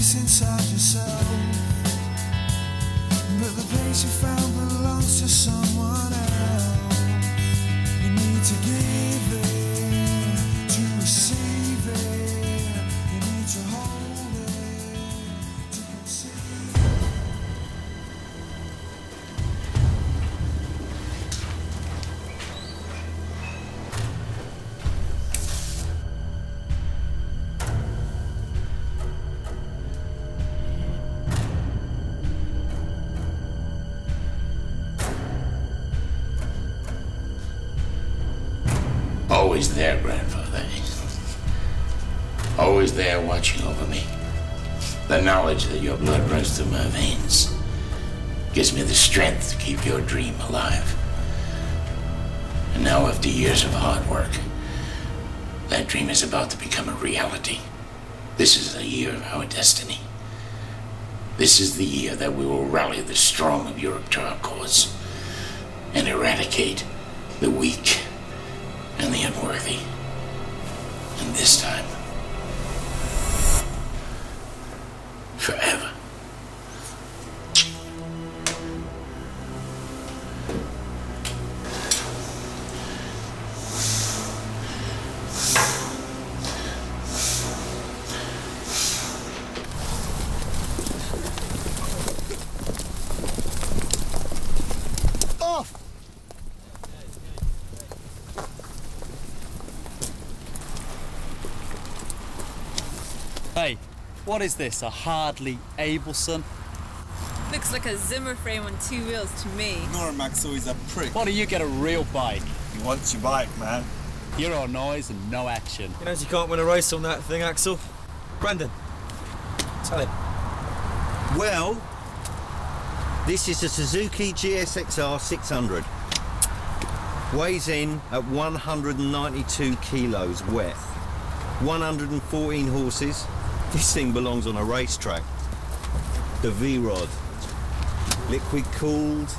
peace inside yourself. But the place you found belongs to someone else. You need to give it, to receive it. You need to hold it, to conceive. Always there, grandfather. Always there watching over me. The knowledge that your blood runs through my veins gives me the strength to keep your dream alive. And now, after years of hard work, that dream is about to become a reality. This is the year of our destiny. This is the year that we will rally the strong of Europe to our cause and eradicate the weak and the unworthy. And this time, forever. Hey, what is this, a hardly able son? Looks like a Zimmer frame on two wheels to me. Normax always a prick. Why don't you get a real bike? He wants your bike, man. Hero noise and no action. You know you can't win a race on that thing, Axel. Brendan, tell him. Well, this is a Suzuki GSXR 600. Weighs in at 192 kilos wet. 114 horses. This thing belongs on a racetrack. The V-Rod. Liquid cooled,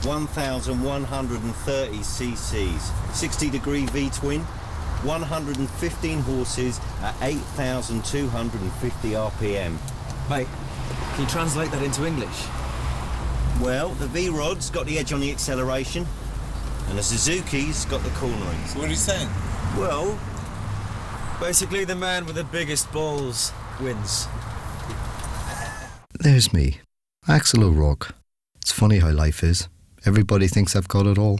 1,130 cc's. 60-degree V-twin. 115 horses at 8,250 RPM. Mate, can you translate that into English? Well, the V-Rod's got the edge on the acceleration, and the Suzuki's got the cornering. So what are you saying? Well, basically the man with the biggest balls wins. There's me, Axel O'Rourke. It's funny how life is. Everybody thinks I've got it all.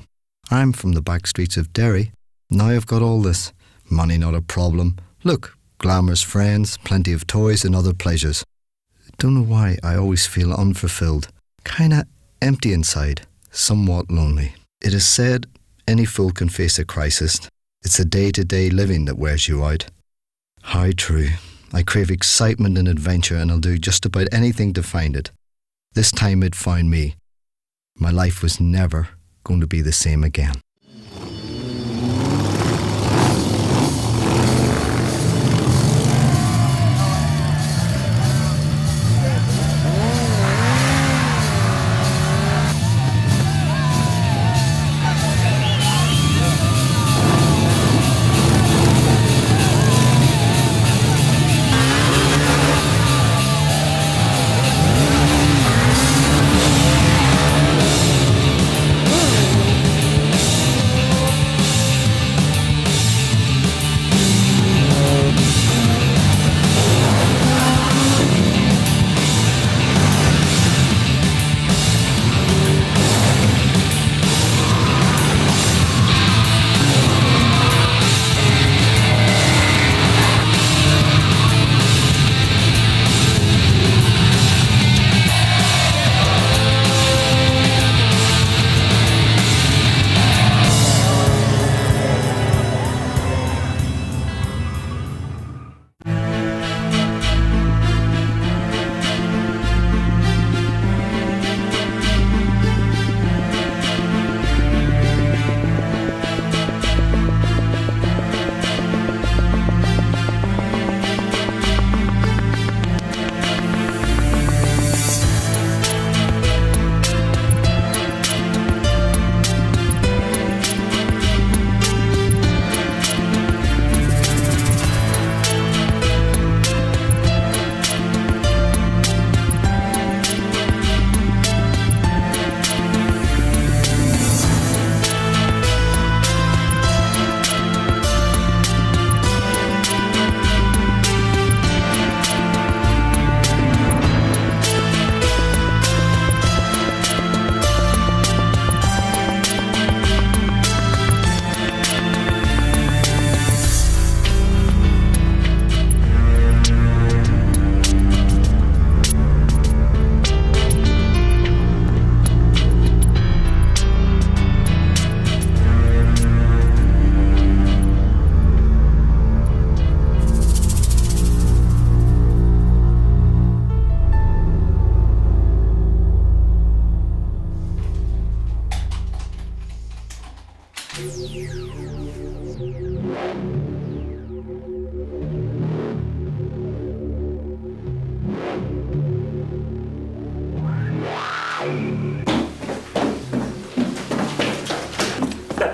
I'm from the back streets of Derry. Now I've got all this. Money not a problem. Look, glamorous friends, plenty of toys and other pleasures. Don't know why I always feel unfulfilled. Kinda empty inside, somewhat lonely. It is said any fool can face a crisis. It's the day-to-day living that wears you out. How true. I crave excitement and adventure, and I'll do just about anything to find it. This time it found me. My life was never going to be the same again.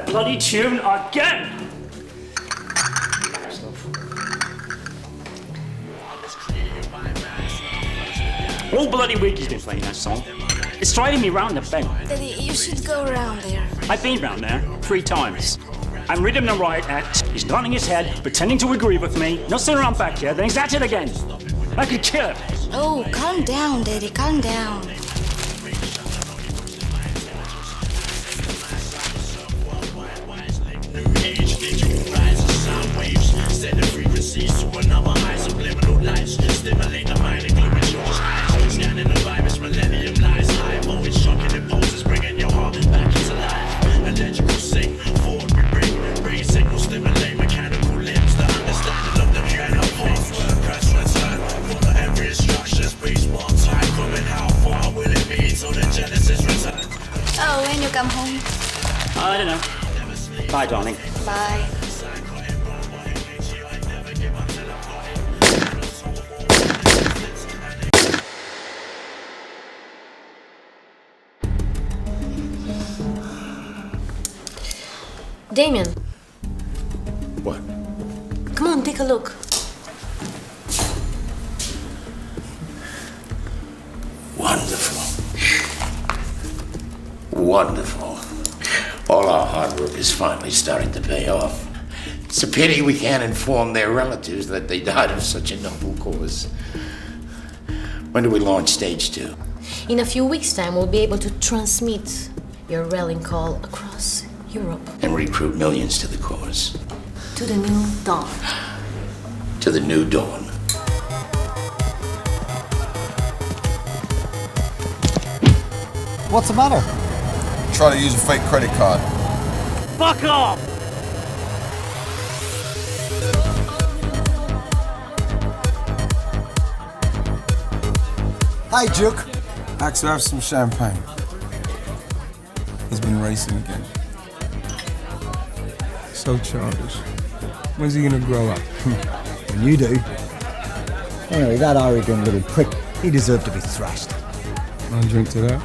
bloody tune again! All bloody week he's been playing that song. It's driving me round the bend. Daddy, you should go around there. I've been round there 3 times. I'm reading the right act. He's nodding his head, pretending to agree with me. Not sitting around back here, then he's at it again. I could kill him. Oh, calm down, Daddy, calm down. Oh, when you come home? I don't know. Bye, darling. Bye. Damien. What? Come on, take a look. Wonderful. Wonderful. All our hard work is finally starting to pay off. It's a pity we can't inform their relatives that they died of such a noble cause. When do we launch stage 2? In a few weeks' time, we'll be able to transmit your rallying call across Europe. And recruit millions to the cause. To the new dawn. To the new dawn. What's the matter? Try to use a fake credit card. Fuck off! Hi, Duke. Axel, have some champagne. He's been racing again. So childish. When's he gonna grow up? When you do. Anyway, that arrogant little prick, he deserved to be thrashed. I'll drink to that.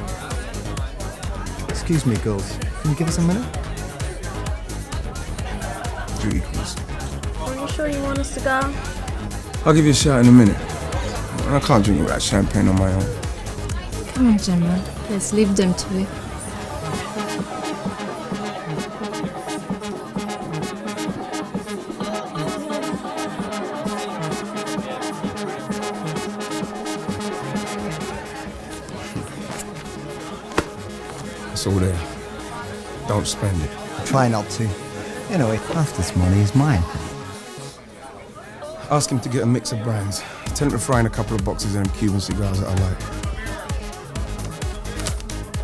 Excuse me, girls. Can you give us a minute? Duty calls. Are you sure you want us to go? I'll give you a shout in a minute. I can't drink all that champagne on my own. Come on, Gemma. Let's leave them to it. It's all there. Don't spend it. Try not to. Anyway, half this money is mine. Ask him to get a mix of brands. Tell him to fry in a couple of boxes of them Cuban cigars that I like.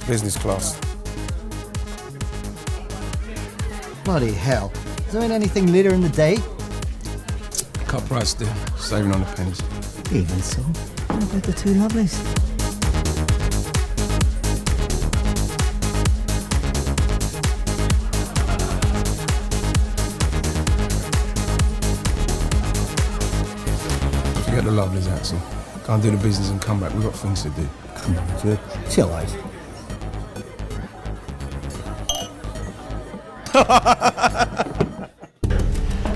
Business class. Bloody hell. Is there anything later in the day? Cut price still. Saving on the pennies. Even so. What about the 2 lovelies? Forget the lovelies, Axel. Can't do the business and come back. We've got things to do. Come on, Duke. Chill out.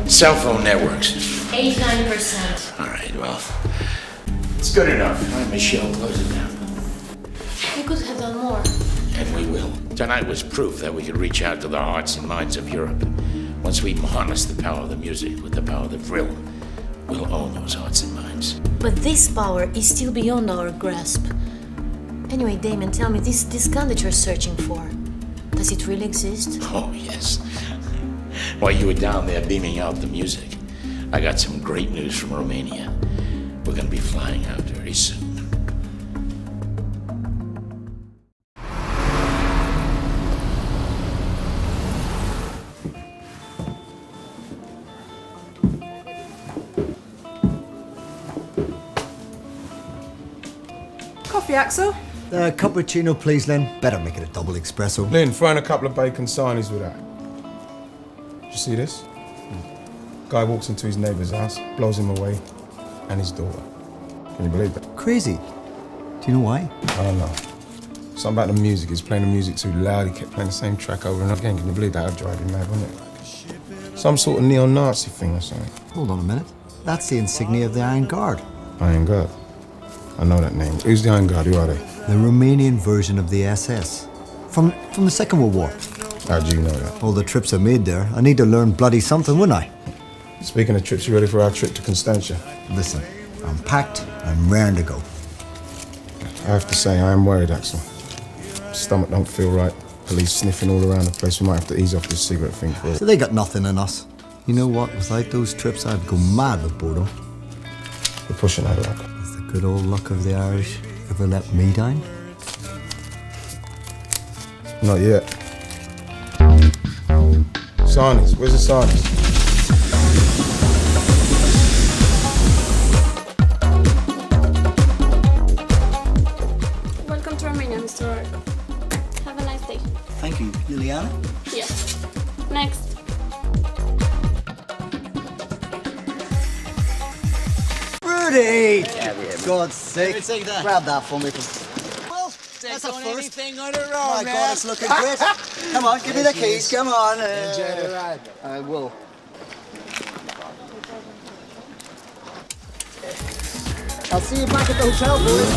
Cell phone networks. 89%. All right, well, it's good enough. All right, Michelle, close it down. We could have done more. And we will. Tonight was proof that we could reach out to the hearts and minds of Europe. Once we harness the power of the music with the power of the thrill, we'll own those hearts and minds. But this power is still beyond our grasp. Anyway, Damien, tell me, this gun that you're searching for, does it really exist? Oh, yes. While you were down there beaming out the music, I got some great news from Romania. We're going to be flying out very soon. Coffee, Axel? Cappuccino, please, Lynn. Better make it a double espresso. Lynn, fry in a couple of bacon sarnies with that. Did you see this? Guy walks into his neighbour's house, blows him away, and his daughter. Can you believe that? Crazy. Do you know why? I don't know. Something about the music. He's playing the music too loud. He kept playing the same track over and over again. Can you believe that? I'd drive you mad, wouldn't it? Some sort of neo-Nazi thing or something. Hold on a minute. That's the insignia of the Iron Guard. Iron Guard? I know that name. Who's the Iron Guard? Who are they? The Romanian version of the SS. From the Second World War. How do you know that? All the trips I made there. I need to learn bloody something, wouldn't I? Speaking of trips, you ready for our trip to Constantia? Listen, I'm packed. I'm raring to go. I have to say, I am worried, Axel. Stomach don't feel right. Police sniffing all around the place. We might have to ease off this cigarette thing for it. So they got nothing in us. You know what? Without those trips, I'd go mad with boredom. We're pushing our luck. Has the good old luck of the Irish ever let me down? Not yet. Sarnies. Where's the Sarnies? Welcome to Romania, Mr. Rourke. Have a nice day. Thank you, Liliana. Yes. Next. Rudy! God's sake. Take that. Grab that for me. Well, that's a first. anything on the road, My man. God, it's looking great. Come on, give me the keys. Come on. Enjoy the ride. I will. I'll see you back at the hotel, boys.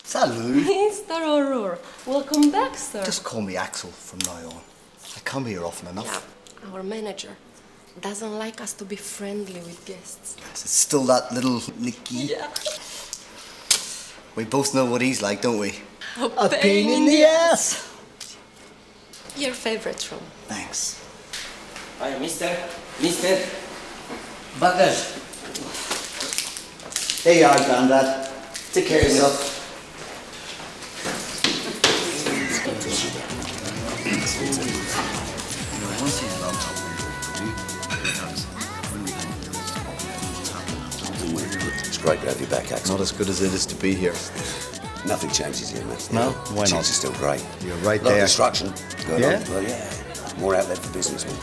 Salud. Mr. O'Rourke, welcome back, sir. Just call me Axel from now on. I come here often enough. Yeah, our manager doesn't like us to be friendly with guests. It's still that little Nicky. Yeah. We both know what he's like, don't we? A pain in the ass. Your favorite room. Thanks. Hi, Mister. Bagage. There you are, Grandad. Take care of yourself. It's great to have you back, Axel. Not as good as it is to be here. Nothing changes here, mate. No? Why not? Things are still great. You're right A lot of there. construction. Going Yeah? on. Well, yeah. More outlet for businessmen.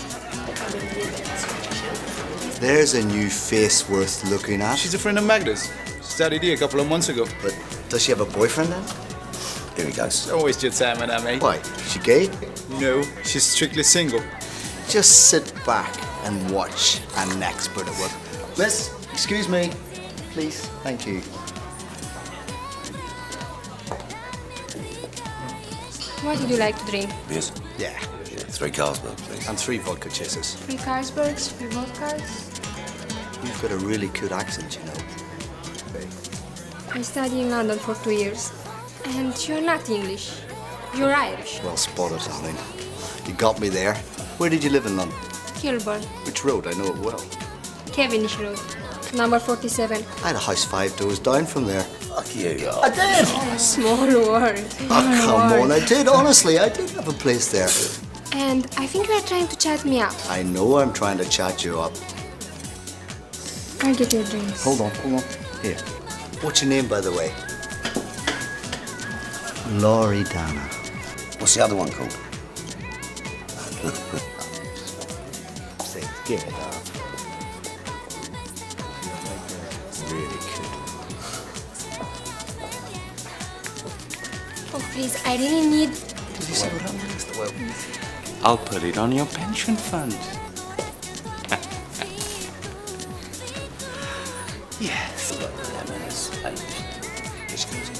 There's a new face worth looking at. She's a friend of Magda's. She started here a couple of months ago. But does she have a boyfriend then? Here he goes. Don't waste your time on that, mate. Why? Is she gay? No, she's strictly single. Just sit back and watch an expert at work. Miss, excuse me, please. Thank you. What would you like to drink? Yes? Yeah. 3 Carlsberg, please. And 3 vodka chasers. 3 Carlsbergs, 3 vodkas. You've got a really good accent, you know. I studied in London for 2 years. And you're not English. You're Irish. Well spotted, darling. You got me there. Where did you live in London? Kilburn. Which road? I know it well. Cavendish Road. Number 47. I had a house 5 doors down from there. Fuck you. I did! Small world. Oh, come on, I did, honestly. I did have a place there. And I think you are trying to chat me up. I know I'm trying to chat you up. I'll get your drinks. Hold on. Here. What's your name, by the way? Laurie Dana. What's the other one called? Say, get it up. Please, I really need... Does he say what happens? Well, I'll put it on your pension fund. Yes. Lemons, excuse me.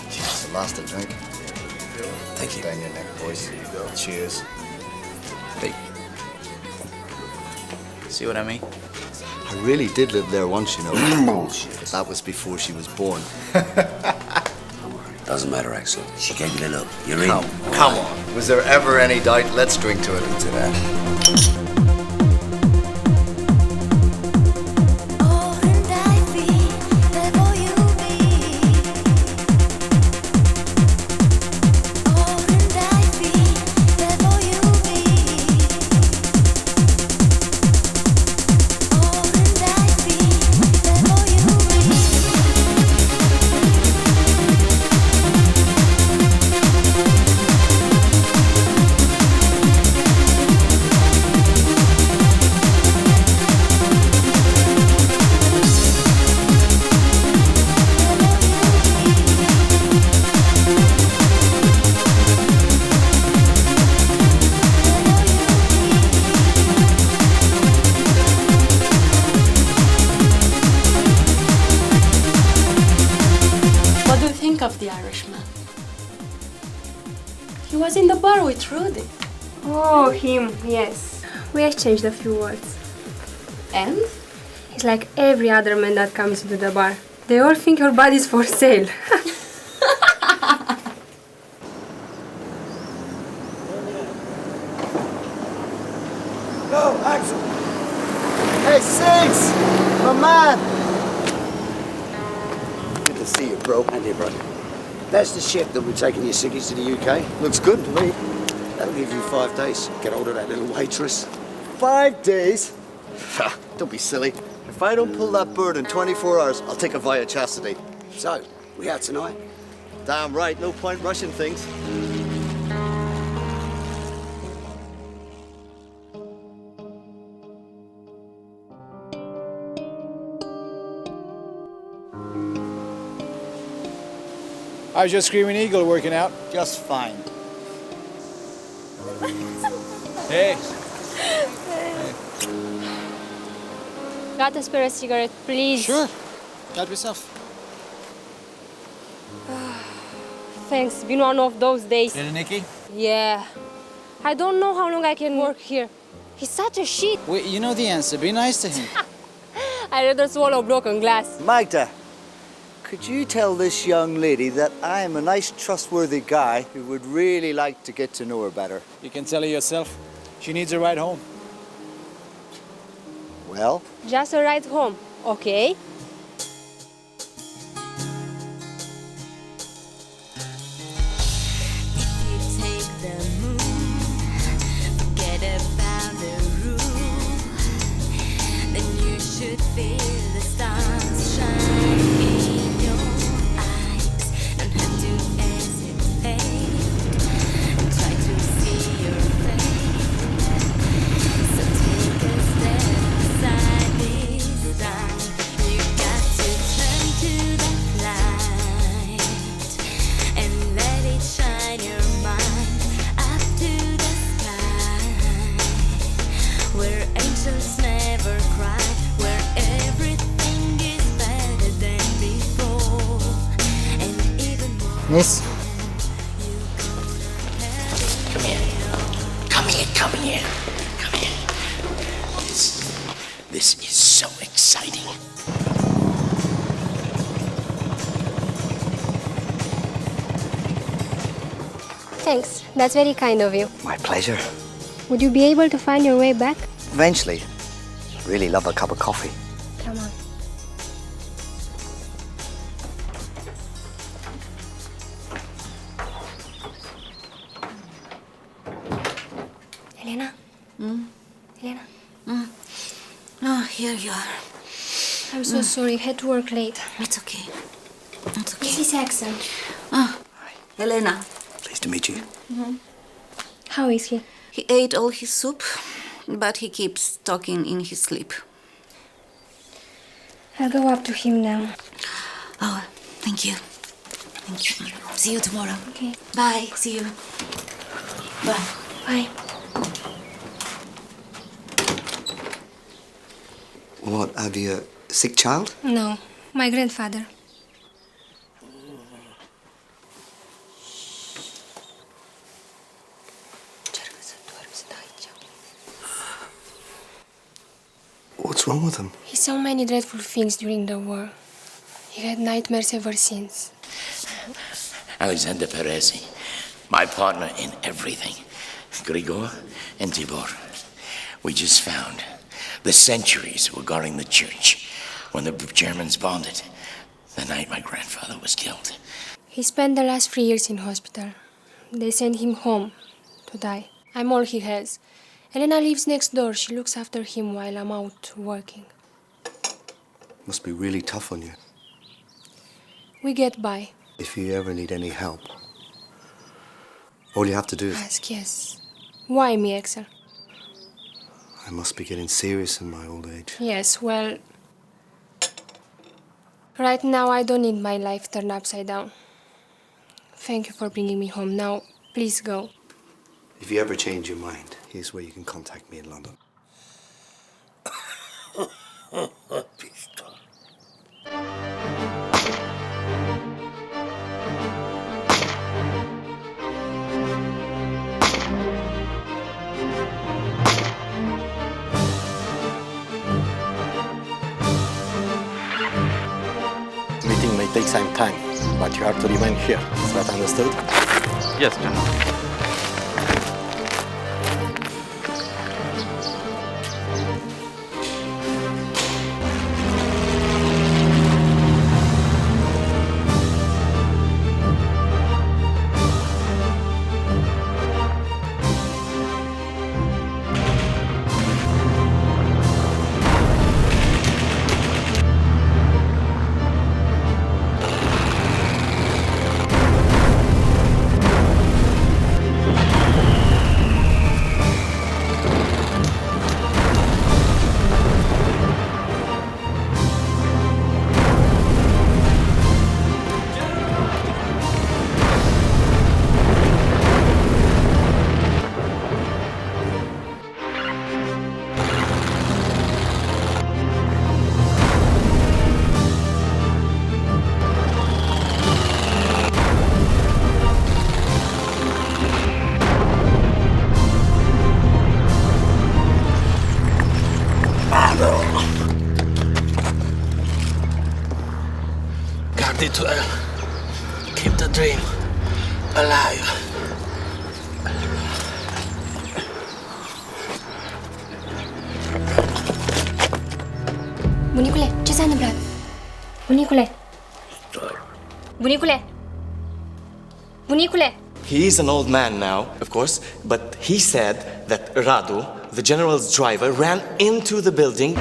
It's the last drink. Thank you. Down your neck, boys. Here you go. Cheers. Hey. See what I mean? I really did live there once, you know. Bullshit. But that was before she was born. Doesn't matter, Axel. She gave you the look. You're in. Come on. Was there ever any doubt? Let's drink to it. To that. Of the Irishman. He was in the bar with Rudy. Oh, him, yes. We exchanged a few words. And? He's like every other man that comes into the bar. They all think your body's for sale. Go, Axel! Hey, Sigs! My man! Good to see you, bro. And you, brother. That's the ship that we're taking your ciggies to the UK. Looks good to me. That'll give you 5 days. Get hold of that little waitress. 5 days? Don't be silly. If I don't pull that bird in 24 hours, I'll take it via chastity. So, we out tonight? Damn right, no point rushing things. How's your Screaming Eagle working out? Just fine. Hey. Got a spare cigarette, please? Sure. Help yourself. Thanks, been one of those days. Little Nicky? Yeah. I don't know how long I can work here. He's such a shit. Wait, you know the answer. Be nice to him. I'd rather swallow broken glass. Magda, could you tell this young lady that I am a nice, trustworthy guy who would really like to get to know her better? You can tell her yourself. She needs a ride home. Well? Just a ride home, okay? Miss? Come here. Come here, come here. Come here. This is so exciting. Thanks, that's very kind of you. My pleasure. Would you be able to find your way back? Eventually. Really love a cup of coffee. Come on. Elena? Elena? Oh, here you are. I'm so sorry, had to work late. It's okay. It's okay. This is Axel. Ah, Elena. Pleased to meet you. How is he? He ate all his soup, but he keeps talking in his sleep. I'll go up to him now. Oh, Thank you. Thank you. See you tomorrow. Okay. Bye. See you. Bye. Bye. What, have you a sick child? No, my grandfather. What's wrong with him? He saw many dreadful things during the war. He had nightmares ever since. Alexander Perezi, my partner in everything. Grigor and Tibor. We just found the sentries were guarding the church when the Germans bombed it. The night my grandfather was killed. He spent the last 3 years in hospital. They sent him home to die. I'm all he has. Elena lives next door. She looks after him while I'm out working. Must be really tough on you. We get by. If you ever need any help, all you have to do is... Ask, yes. Why me, Axel? I must be getting serious in my old age. Yes, well... Right now, I don't need my life turned upside down. Thank you for bringing me home. Now, please go. If you ever change your mind, here's where you can contact me in London. Meeting may take some time, but you are to remain here. Is that understood? Yes, General. Guard it well. Keep the dream alive. Bunicule, ce s-a întâmplat? Bunicule! Bunicule! Bunicule! He is an old man now, of course, but he said that Radu, the general's driver, ran into the building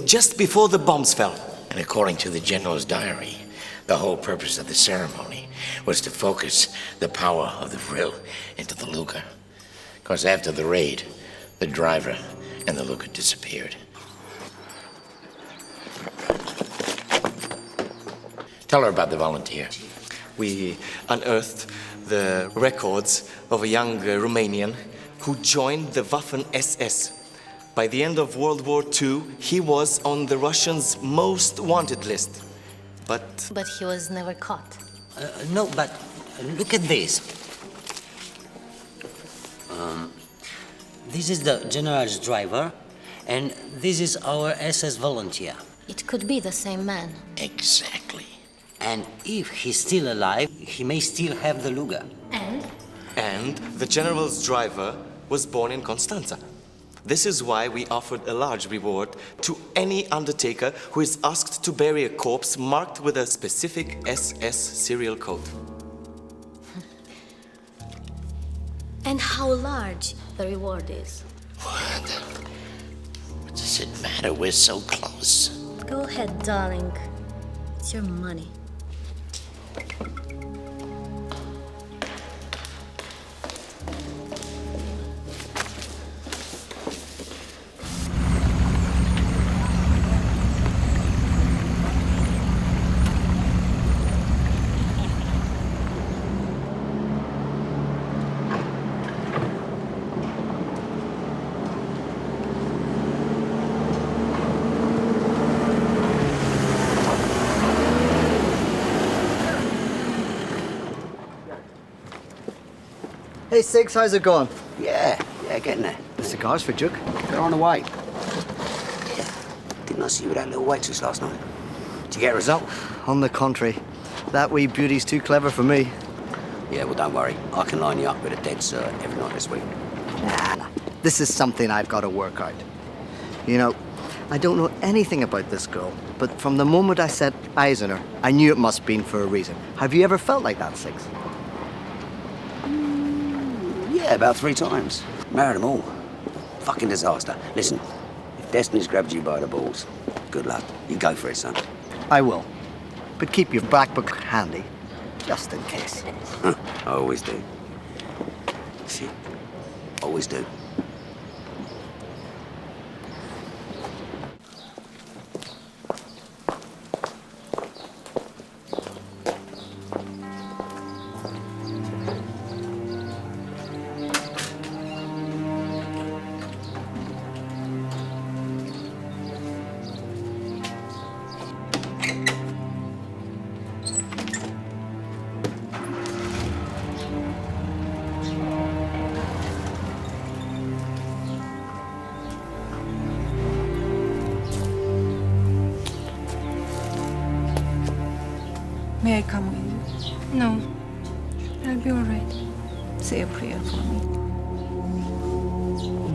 just before the bombs fell. And according to the general's diary, the whole purpose of the ceremony was to focus the power of the vril into the Luger. Because after the raid, the driver and the Luger disappeared. Tell her about the volunteer. We unearthed the records of a young Rumaenien who joined the Waffen SS. By the end of World War II, he was on the Russians' most wanted list. But he was never caught. No, but look at this. This is the general's driver, and this is our SS volunteer. It could be the same man. Exactly. And if he's still alive, he may still have the Luger. And the general's driver was born in Constanza. This is why we offered a large reward to any undertaker who is asked to bury a corpse marked with a specific SS serial code. And how large the reward is. What does it matter? We're so close. Go ahead, darling. It's your money. Hey, Six, how's it going? Yeah, getting there. The cigars for Duke. They're on the way. Yeah. Didn't I see you with that little waitress last night? Did you get a result? On the contrary, that wee beauty's too clever for me. Yeah, well, don't worry. I can line you up with a dead cert every night this week. Nah, this is something I've got to work out. You know, I don't know anything about this girl, but from the moment I set eyes on her, I knew it must have been for a reason. Have you ever felt like that, Six? Yeah, about 3 times. Married them all. Fucking disaster. Listen, if destiny's grabbed you by the balls, good luck. You go for it, son. I will. But keep your black book handy, just in case. I always do. See, always do. May I come with you? No. I'll be all right. Say a prayer for me.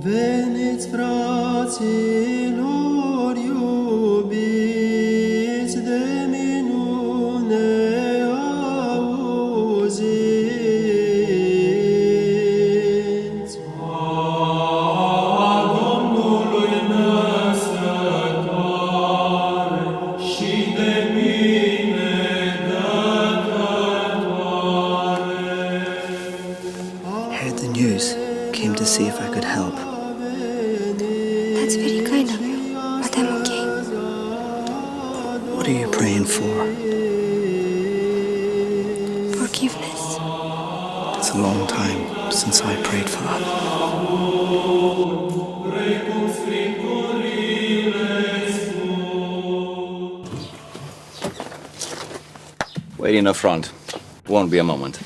Veniți, fraților iubiți, de minune auziți. A Domnului născătoare și de mine dătătoare. Heard the news. Came to see if I could help. That's very kind of you, but I'm okay. What are you praying for? Forgiveness. It's a long time since I prayed for that. Wait in the front. Won't be a moment.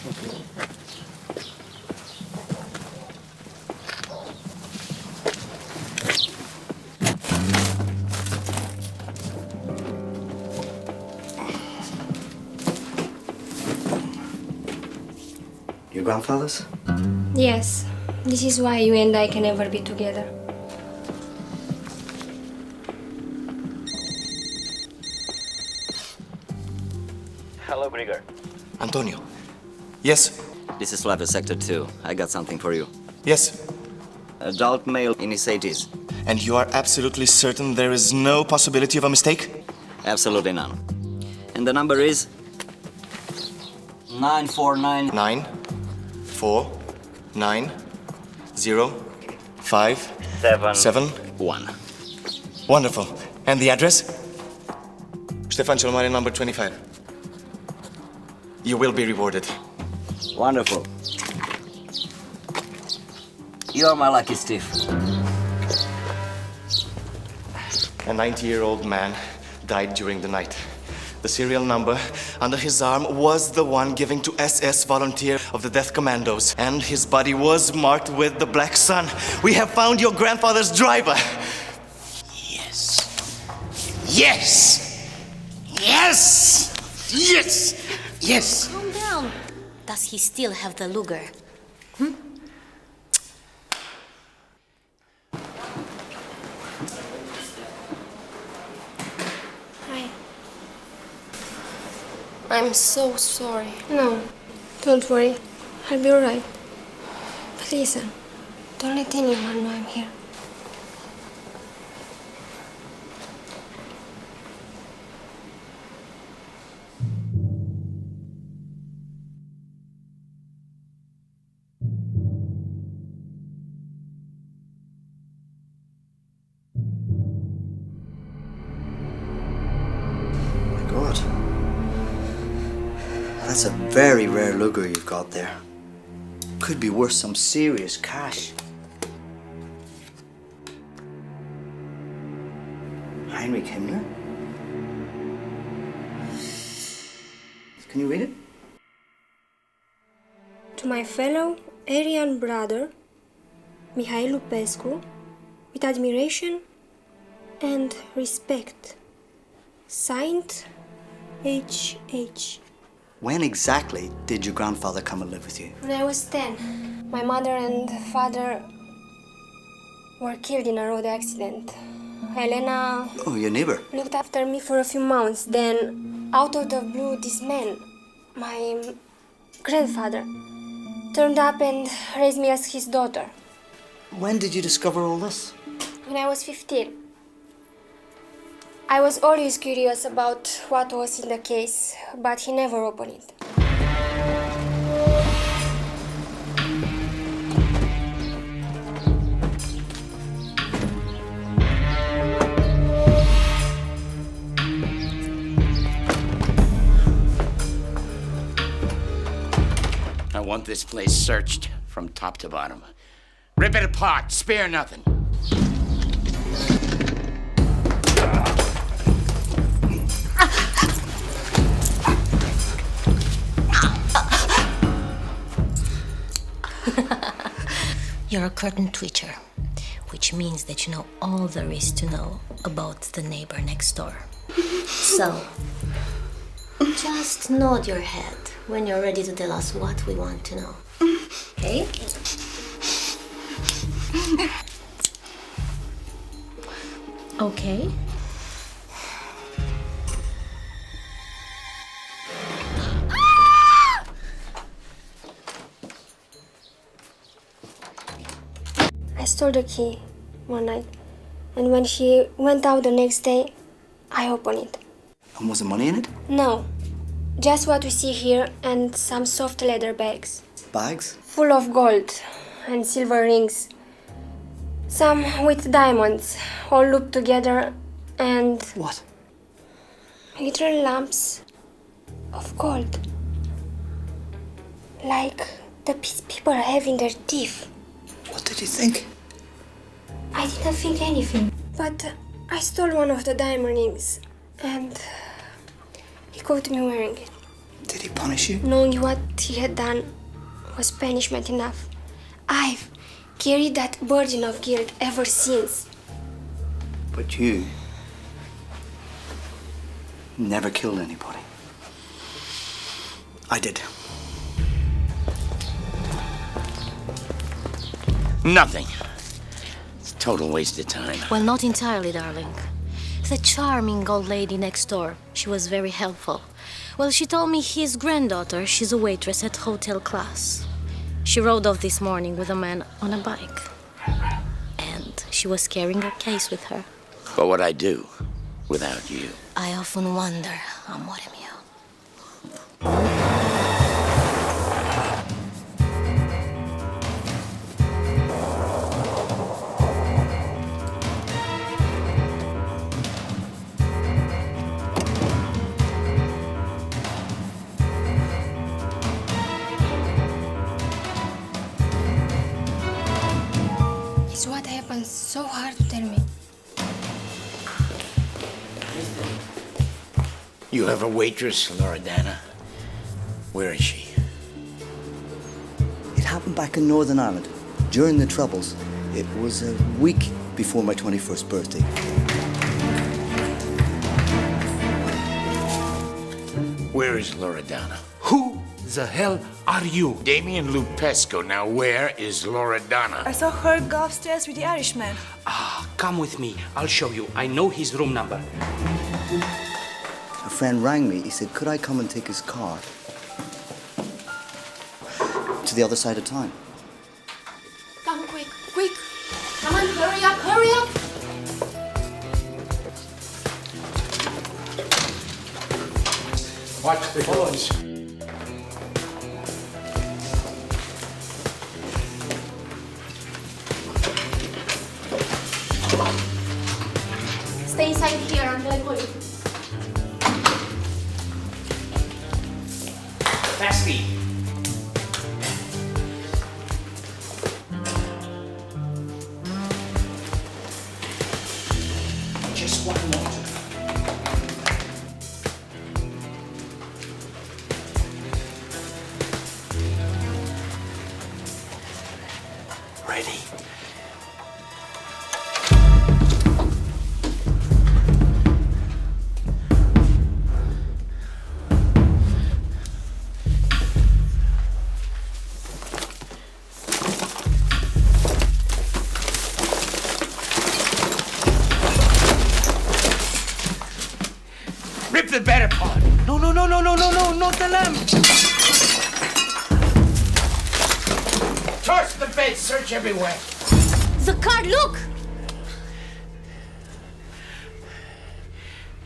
Your grandfather's? Yes. This is why you and I can never be together. Hello, Grigor. Antonio. Yes? This is Level Sector 2. I got something for you. Yes. Adult male in his 80s. And you are absolutely certain there is no possibility of a mistake? Absolutely none. And the number is 949 9490571. Wonderful. And the address? Ștefan cel Mare, number 25. You will be rewarded. Wonderful. You're my lucky Steve. A 90-year-old man died during the night. The serial number under his arm was the one given to SS volunteer of the Death Commandos, and his body was marked with the Black Sun. We have found your grandfather's driver. Yes. Yes! Yes! Yes! Yes! Calm down. Does he still have the Luger? Hi. I'm so sorry. No, don't worry. I'll be all right. But listen, don't let anyone know I'm here. God. That's a very rare Luger you've got there. Could be worth some serious cash. Heinrich Himmler? Can you read it? To my fellow Aryan brother, Mihail Lupescu, with admiration and respect. Signed, H.H. When exactly did your grandfather come and live with you? When I was 10, my mother and father were killed in a road accident. Elena Oh, your neighbor. looked after me for a few months. Then, out of the blue, this man, my grandfather, turned up and raised me as his daughter. When did you discover all this? When I was 15. I was always curious about what was in the case, but he never opened it. I want this place searched from top to bottom. Rip it apart, spare nothing. You're a curtain twitcher, which means that you know all there is to know about the neighbor next door. So, just nod your head when you're ready to tell us what we want to know. Okay? Okay. I stole the key one night, and when he went out the next day, I opened it. And was there money in it? No, just what we see here and some soft leather bags. Bags? Full of gold and silver rings. Some with diamonds, all looped together, and... What? Little lumps of gold. Like the piece people have in their teeth. What did you think? I didn't think anything. But I stole one of the diamond rings, and he caught me wearing it. Did he punish you? Knowing what he had done was punishment enough. I've carried that burden of guilt ever since. But you never killed anybody. I did. Nothing. It's a total waste of time. Well, not entirely, darling. The charming old lady next door, she was very helpful. Well, she told me his granddaughter, she's a waitress at hotel class. She rode off this morning with a man on a bike. And she was carrying her case with her. What would I do without you? I often wonder, amore mio. It's what happened so hard to tell me. You have a waitress, Loredana. Where is she? It happened back in Northern Ireland during the Troubles. It was a week before my 21st birthday. Where is Loredana? Who the hell are you? Damien Lupescu. Now, where is Loredana? I saw her go upstairs with the Irishman. Ah, come with me. I'll show you. I know his room number. A friend rang me. He said, could I come and take his car to the other side of town? Come quick, quick. Come on, hurry up, hurry up. Watch the doors. Stay inside here until I call you. Fastly. Just one more. the better part. No, not the lamp. Torch the bed, search everywhere. The card, look!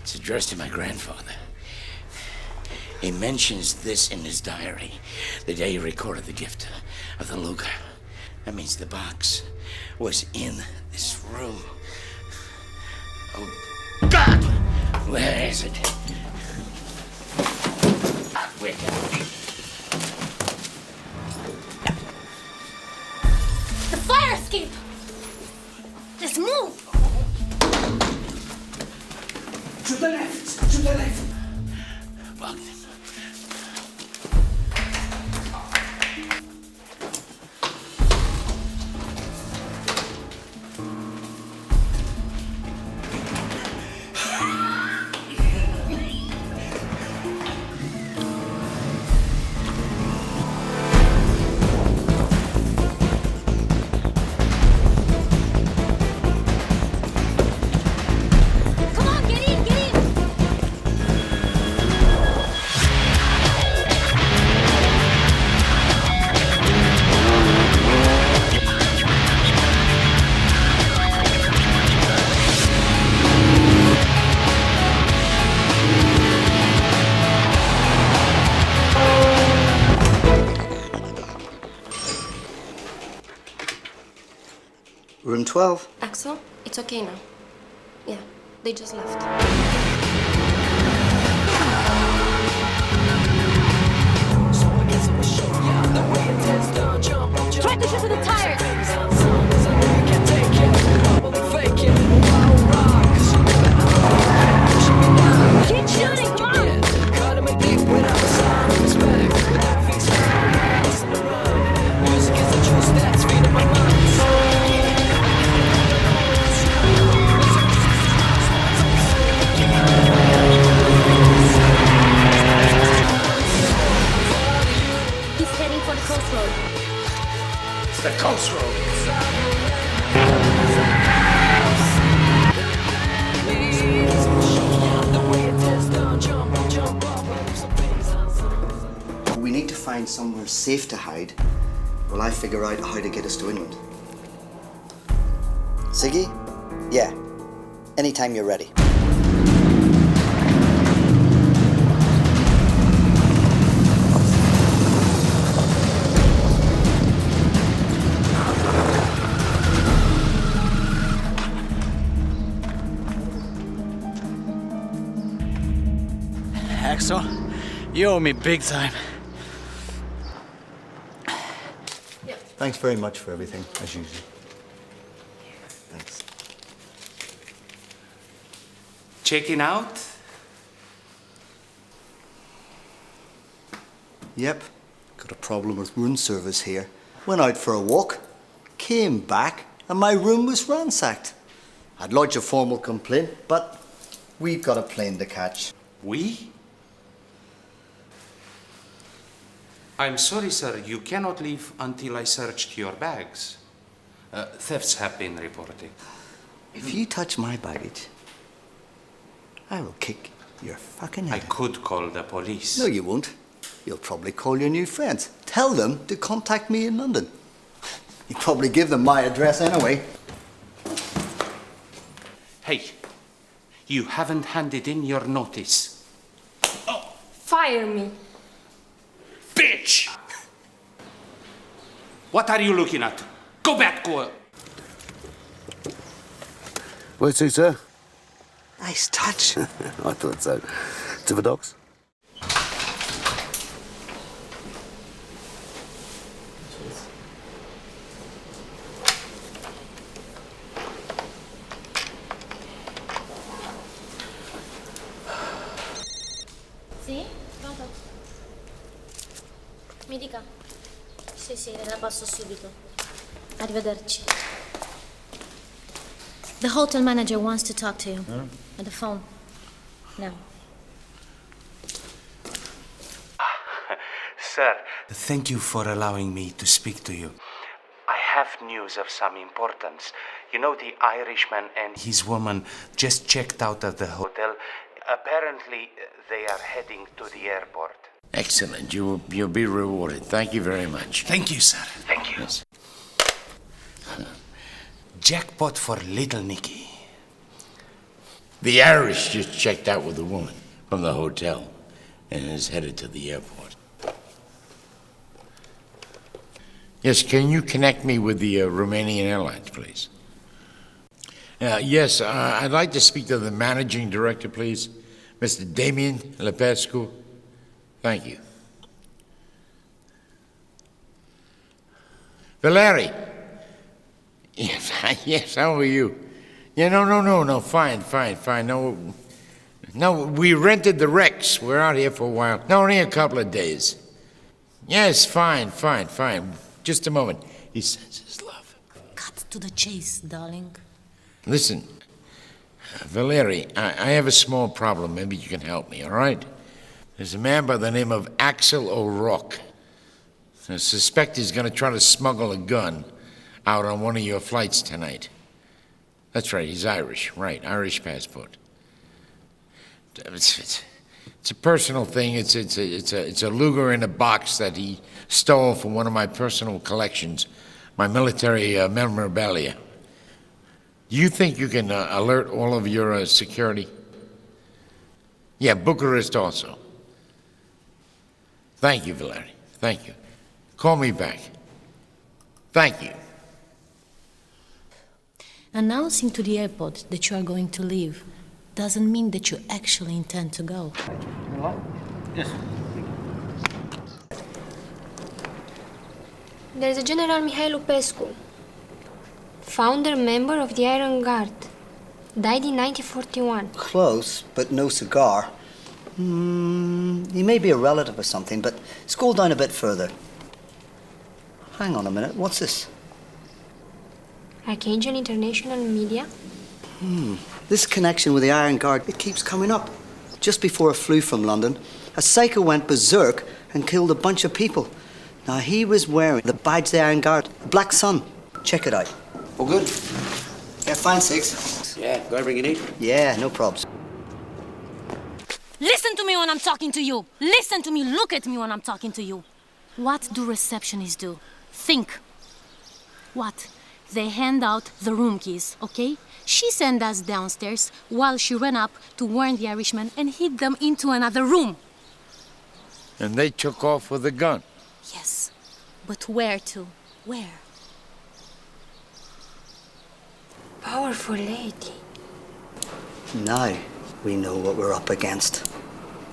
It's addressed to my grandfather. He mentions this in his diary, the day he recorded the gift of the Luger. That means the box was in this room. Oh, God! Where is it? Where can it be? The fire escape! Let's move! To the left! To the left! Wagner. Room 12. Axel, it's okay now. Yeah, they just left. Try to shoot to the tires! Keep shooting, come on! He's heading for the coast road. It's the coast road. We need to find somewhere safe to hide while I figure out how to get us to England. Siggy? Yeah. Anytime you're ready. Axel, you owe me big time. Thanks very much for everything, as usual. Thanks. Checking out? Yep. Got a problem with room service here. Went out for a walk, came back, and my room was ransacked. I'd lodge a formal complaint, but we've got a plane to catch. We? I'm sorry, sir. You cannot leave until I searched your bags. Thefts have been reported. If you touch my baggage, I will kick your fucking head. I could call the police. No, you won't. You'll probably call your new friends. Tell them to contact me in London. You probably give them my address anyway. Hey, you haven't handed in your notice. Fire me. Bitch! What are you looking at? Go back, go. Where to, sir? Nice touch. I thought so. To the docks? Sì? Pronto? Mi dica. Sì, la passo subito. Arrivederci. The hotel manager wants to talk to you. On the phone. Now. Sir, thank you for allowing me to speak to you. I have news of some importance. You know, the Irishman and his woman just checked out of the hotel. Apparently, they are heading to the airport. Excellent. You'll be rewarded. Thank you very much. Thank you, sir. Thank you. Yes. Jackpot for little Nicky. The Irish just checked out with a woman from the hotel and is headed to the airport. Yes, can you connect me with the Rumaenien Airlines, please? Yes, I'd like to speak to the managing director, please. Mr. Damien Lepescu. Thank you. Valeri. Yes, yes, how are you? Yeah, no, fine. No, we rented the Rex. We're out here for a while. No, only a couple of days. Yes, fine. Just a moment. He sends his love. Cut to the chase, darling. Listen, Valeri, I have a small problem. Maybe you can help me, all right? There's a man by the name of Axel O'Rourke. I suspect he's going to try to smuggle a gun out on one of your flights tonight. That's right, he's Irish. Right, Irish passport. It's a personal thing. It's a Luger in a box that he stole from one of my personal collections, my military memorabilia. Do you think you can alert all of your security? Yeah, Bucharest also. Thank you, Valeri. Thank you. Call me back. Thank you. Announcing to the airport that you are going to leave doesn't mean that you actually intend to go. Yes. There's a General Mihai Lupescu, founder member of the Iron Guard. Died in 1941. Close, but no cigar. He may be a relative or something, but scroll down a bit further. Hang on a minute, what's this? Archangel International Media. This connection with the Iron Guard, it keeps coming up. Just before I flew from London, a psycho went berserk and killed a bunch of people. Now, he was wearing the badge of the Iron Guard, the Black Sun. Check it out. All good? Yeah, fine, Six. Yeah, got everything you need? Yeah, no probs. Listen to me when I'm talking to you. Listen to me, look at me when I'm talking to you. What do receptionists do? Think. What? They hand out the room keys, okay? She sent us downstairs while she ran up to warn the Irishmen and hid them into another room. And they took off with a gun. Yes, but where to? Where? Powerful lady. Now we know what we're up against,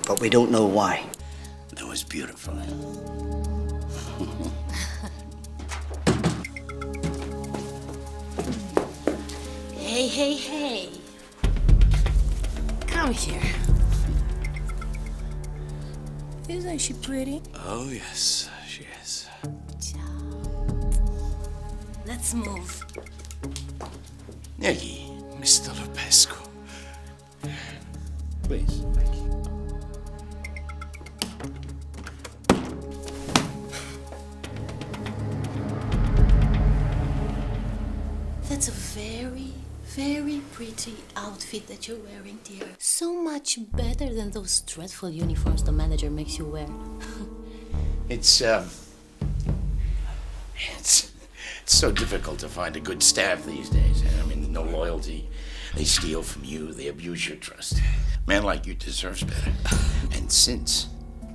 but we don't know why. That was beautiful. Hey. Come here. Isn't she pretty? Oh, yes, she is. Let's move. Nicky. Mr. Lupescu. Please. That's a very, very pretty outfit that you're wearing, dear. So much better than those dreadful uniforms the manager makes you wear. It's so difficult to find a good staff these days. I mean, no loyalty. They steal from you. They abuse your trust. A man like you deserves better. And since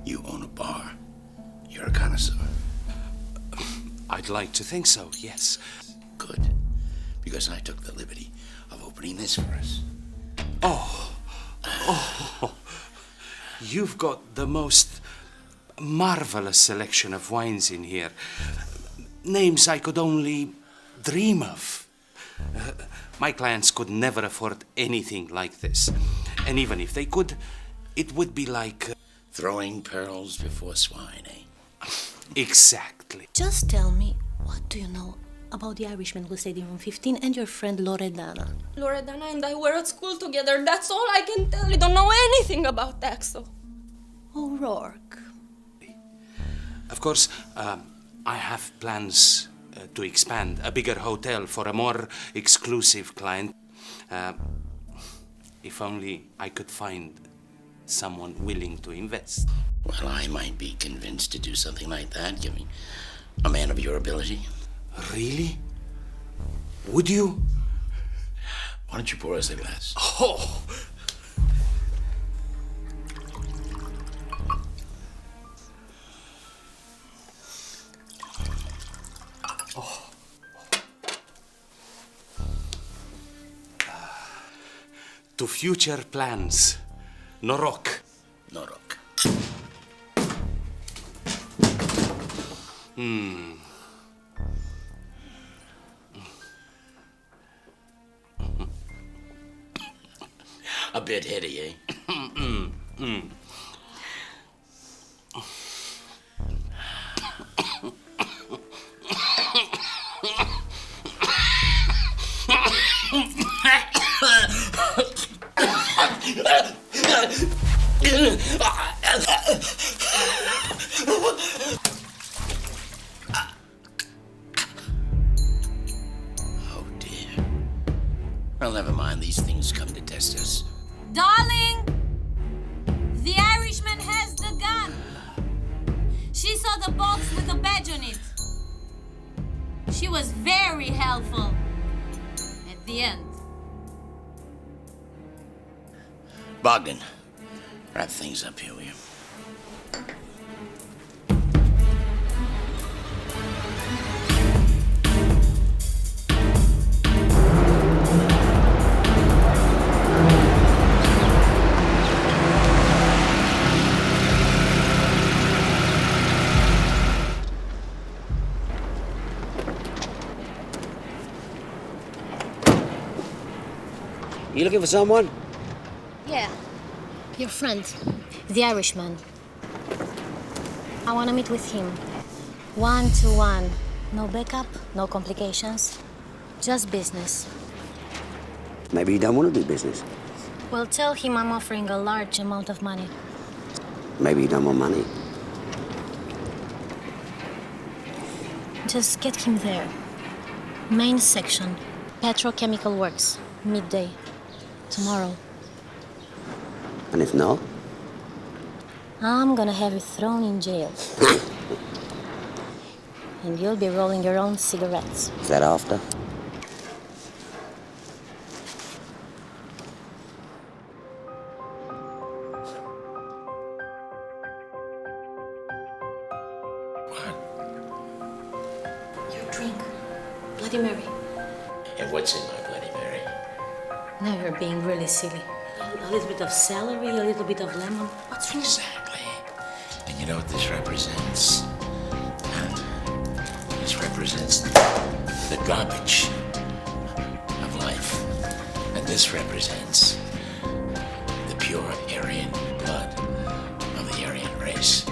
you own a bar, you're a connoisseur. I'd like to think so, yes. Good. Because I took the liberty of opening this for us. Oh. You've got the most marvelous selection of wines in here. Names I could only dream of. My clients could never afford anything like this. And even if they could, it would be like... throwing pearls before swine, eh? Exactly. Just tell me, what do you know about the Irishman who stayed in room 15 and your friend Loredana? Loredana and I were at school together. That's all I can tell. You don't know anything about Axel. O'Rourke. Of course, I have plans to expand a bigger hotel for a more exclusive client. If only I could find someone willing to invest. Well, I might be convinced to do something like that, giving a man of your ability. Really? Would you? Why don't you pour us a glass? Oh! To future plans. Norok. Norok. A bit heady, eh? Oh dear. Well, never mind. These things come to test us. Darling! The Irishman has the gun. She saw the box with the badge on it. She was very helpful at the end. Bogdan, wrap things up here, will you? You looking for someone? Yeah. Your friend, the Irishman. I want to meet with him. 1-to-1. No backup, no complications. Just business. Maybe you don't want to do business. Well, tell him I'm offering a large amount of money. Maybe you don't want money. Just get him there. Main section. Petrochemical works. Midday. Tomorrow. And if not? I'm gonna have you thrown in jail. And you'll be rolling your own cigarettes. Is that after? Your drink. Bloody Mary. And what's in my Bloody Mary? Now you're being really silly. A little bit of celery, a little bit of lemon. What's wrong? Exactly. And you know what this represents? This represents the garbage of life. And this represents the pure Aryan blood of the Aryan race.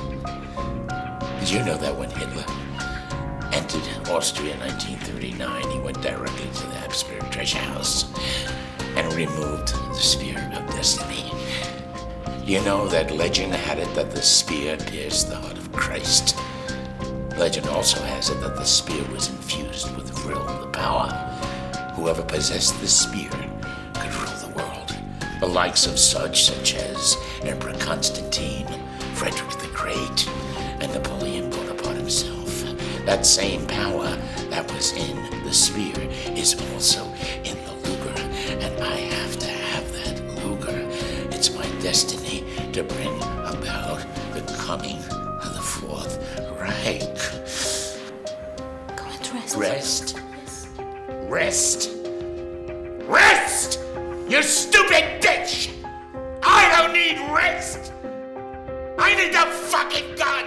Did you know that when Hitler entered Austria in 1939, he went directly to the Habsburg treasure house and removed the spear of destiny? You know that legend had it that the spear pierced the heart of Christ. Legend also has it that the spear was infused with Vril, the power. Whoever possessed the spear could rule the world. The likes of such as Emperor Constantine, Frederick the Great, and Napoleon Bonaparte himself. That same power that was in the spear is also in the Luger, and I have to have that Luger. It's my destiny to bring about the coming of the Fourth Reich. Go and rest. Rest? Rest? Rest! You stupid bitch! I don't need rest! I need the fucking gun!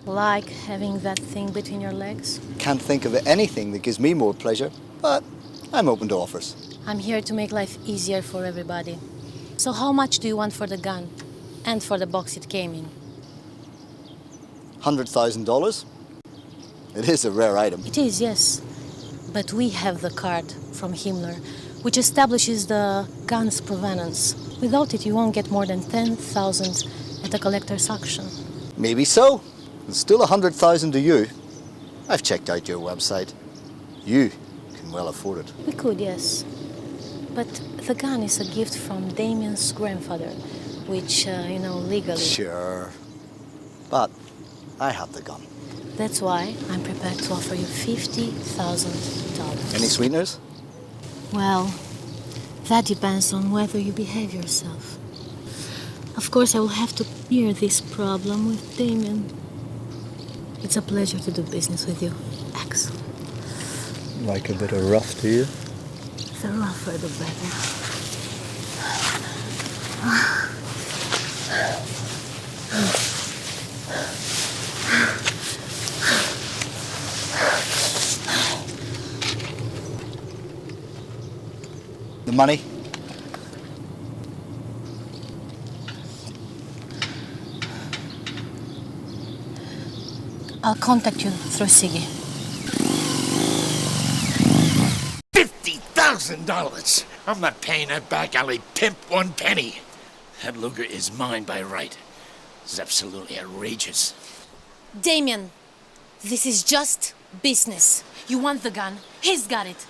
Like having that thing between your legs? Can't think of anything that gives me more pleasure, but I'm open to offers. I'm here to make life easier for everybody. So how much do you want for the gun? And for the box it came in? $100,000? It is a rare item. It is, yes. But we have the card from Himmler. which establishes the gun's provenance. Without it, you won't get more than 10,000 at a collector's auction. Maybe so. It's still 100,000 to you. I've checked out your website. You can well afford it. We could, yes. But the gun is a gift from Damien's grandfather, which, legally... Sure. But I have the gun. That's why I'm prepared to offer you $50,000. Any sweeteners? Well, that depends on whether you behave yourself. Of course, I will have to clear this problem with Damien. It's a pleasure to do business with you, Axel. Like a bit of rough to you? The rougher, the better. The money? I'll contact you through Siggy. $50,000! I'm not paying that back alley pimp one penny. That Luger is mine by right. It's absolutely outrageous. Damien, this is just business. You want the gun, he's got it.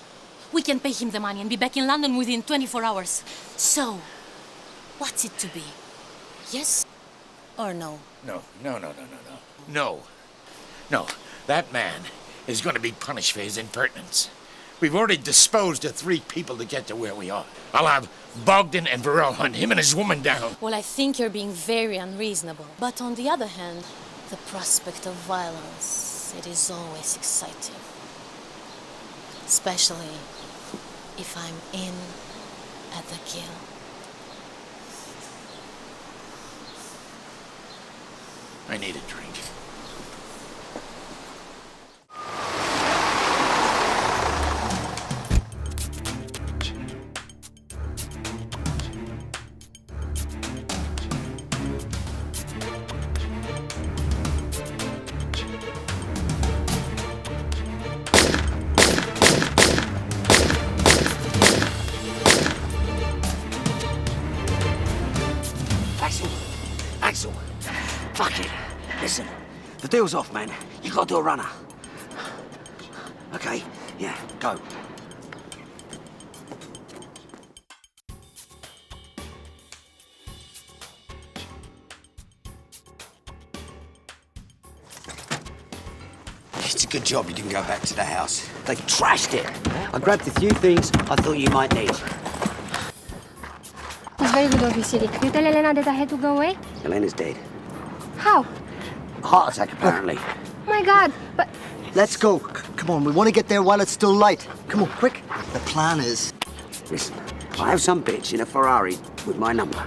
We can pay him the money and be back in London within 24 hours. So, what's it to be? Yes or no? No. No, that man is going to be punished for his impertinence. We've already disposed of 3 people to get to where we are. I'll have Bogdan and Varel hunt him and his woman down. Well, I think you're being very unreasonable. But on the other hand, the prospect of violence, it is always exciting. Especially if I'm in at the kill. I need a drink. Axel, fuck it. Listen, the deal's off, man. You gotta do a runner. Okay, yeah, go. It's a good job you didn't go back to the house. They trashed it. I grabbed a few things I thought you might need. It's very good of you, Siri. You tell Elena that I had to go away? Elena's dead. How? Heart attack, apparently. Oh my God, but... Let's go. Come on, we want to get there while it's still light. Come on, quick. The plan is... Listen, I have some bitch in a Ferrari with my number,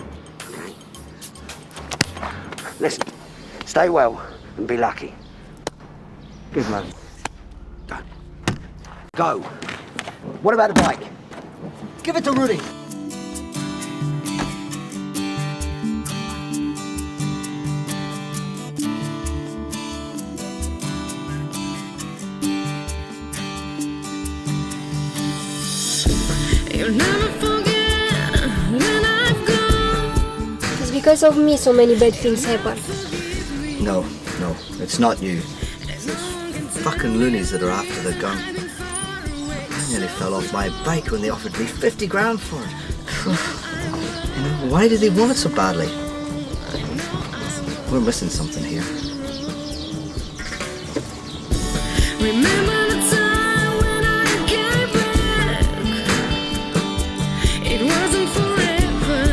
okay? Listen, stay well and be lucky. Good man. Go. What about the bike? Give it to Rudy. You'll never forget when I've gone. It's because of me so many bad things happen. No, it's not you. Those fucking loonies that are after the gun. I nearly fell off my bike when they offered me 50 grand for it. You know, why do they want it so badly? We're missing something here. Remember the time when I came back? It wasn't forever,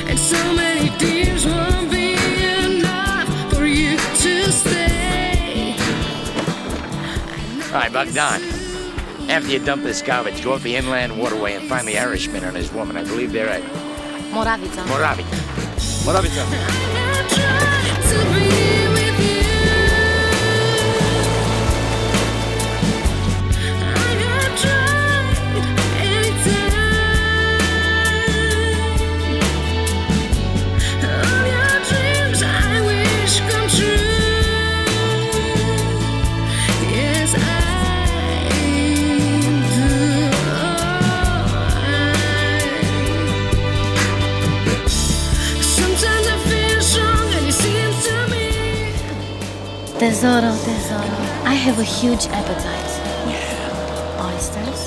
and so many tears won't be enough for you to stay. All right, Bogdan. After you dump this garbage, go up the inland waterway and find the Irishman and his woman. I believe they're at Moravica. Moravica. To be with you. I have tried anytime. All your dreams I wish come true. Yes, I do. Tesoro, tesoro. I have a huge appetite. Oysters?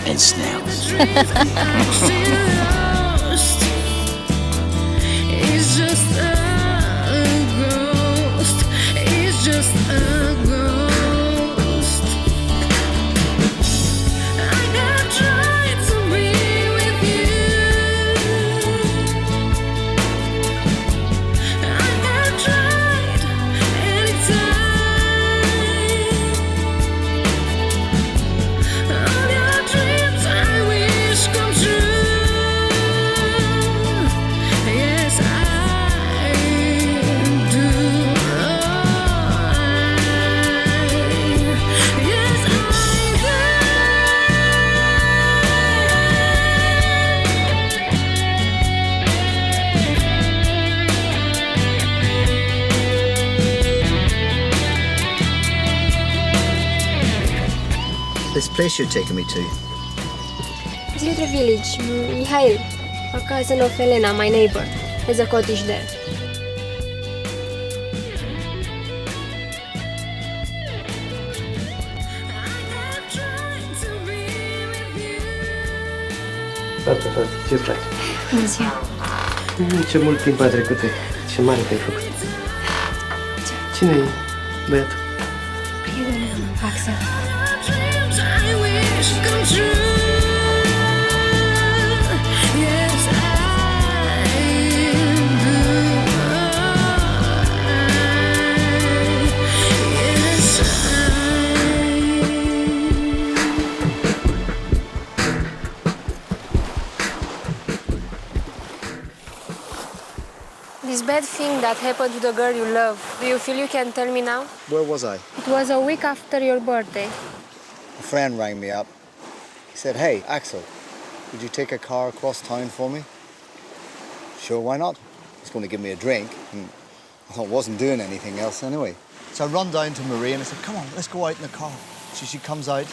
And snails. It's just a ghost. It's just a ghost. I got tried to be with you. I got tried anytime. All your dreams I wish come true. Yes, I do. Yes, I This place you're taking me to, This little village, Mihail, a cousin of Elena, my neighbor, has a cottage there. Tată, ce îți place? Bună ziua! Ce mult timp a trecut, ce mare te-ai făcut. Cine e băiatul? Prietenul meu, Axel. dreams I wish come true. Yes, I do. Yes, This bad thing that happened to the girl you love, do you feel you can tell me now? where was I? It was a week after your birthday. A friend rang me up. He said, "Hey, Axel, would you take a car across town for me?" Sure, why not? He's going to give me a drink, and I wasn't doing anything else anyway. So I run down to Marie and I said, "Come on, let's go out in the car." So she comes out,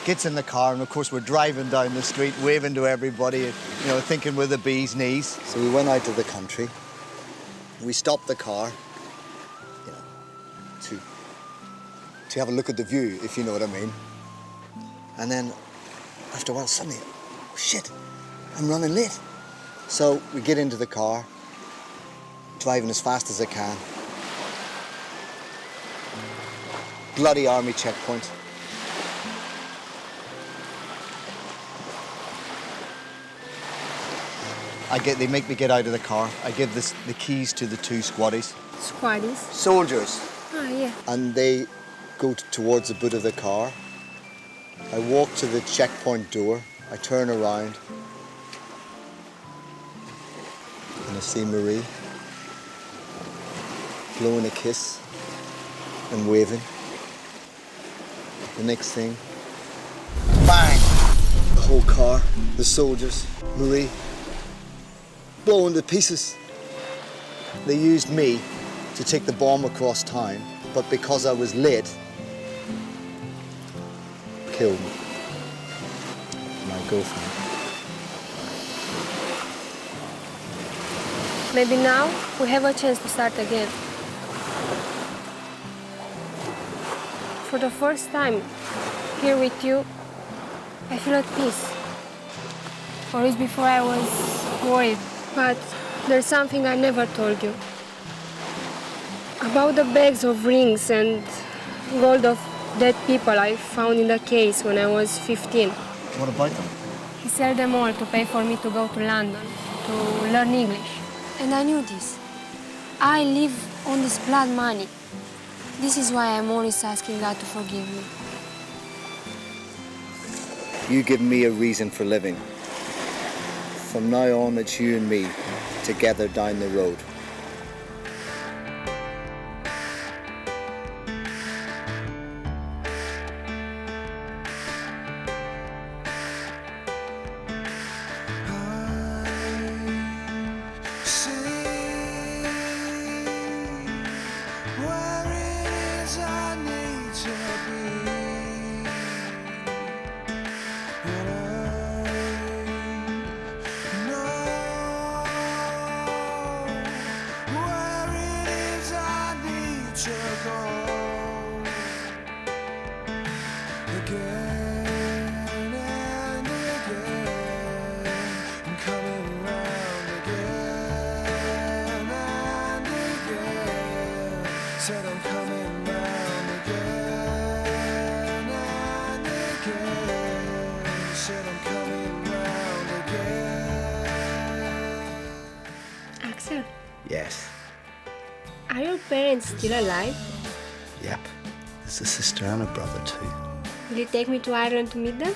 gets in the car, and of course we're driving down the street, waving to everybody, you know, thinking we're the bee's knees. So we went out to the country. We stopped the car, you know, to have a look at the view, if you know what I mean. And then, after a while, suddenly, oh shit, I'm running late. So we get into the car, driving as fast as I can. Bloody army checkpoint. They make me get out of the car. I give the keys to the two squaddies. Squaddies? Soldiers. Ah, yeah. And they go towards the boot of the car. I walk to the checkpoint door. I turn around. And I see Marie blowing a kiss and waving. The next thing, bang! The whole car, the soldiers, Marie, blown to pieces. They used me to take the bomb across town, but because I was late, killed me. My girlfriend. Maybe now we have a chance to start again. For the first time here with you, I feel at peace. Always before I was worried, but there's something I never told you. About the bags of rings and gold of dead people I found in the case when I was 15. What about them? He sold them all to pay for me to go to London, to learn English. And I knew this. I live on this blood money. This is why I'm always asking God to forgive me. You give me a reason for living. From now on, it's you and me, together down the road. parents still alive? Yep. There's a sister and a brother too. Will you take me to Ireland to meet them?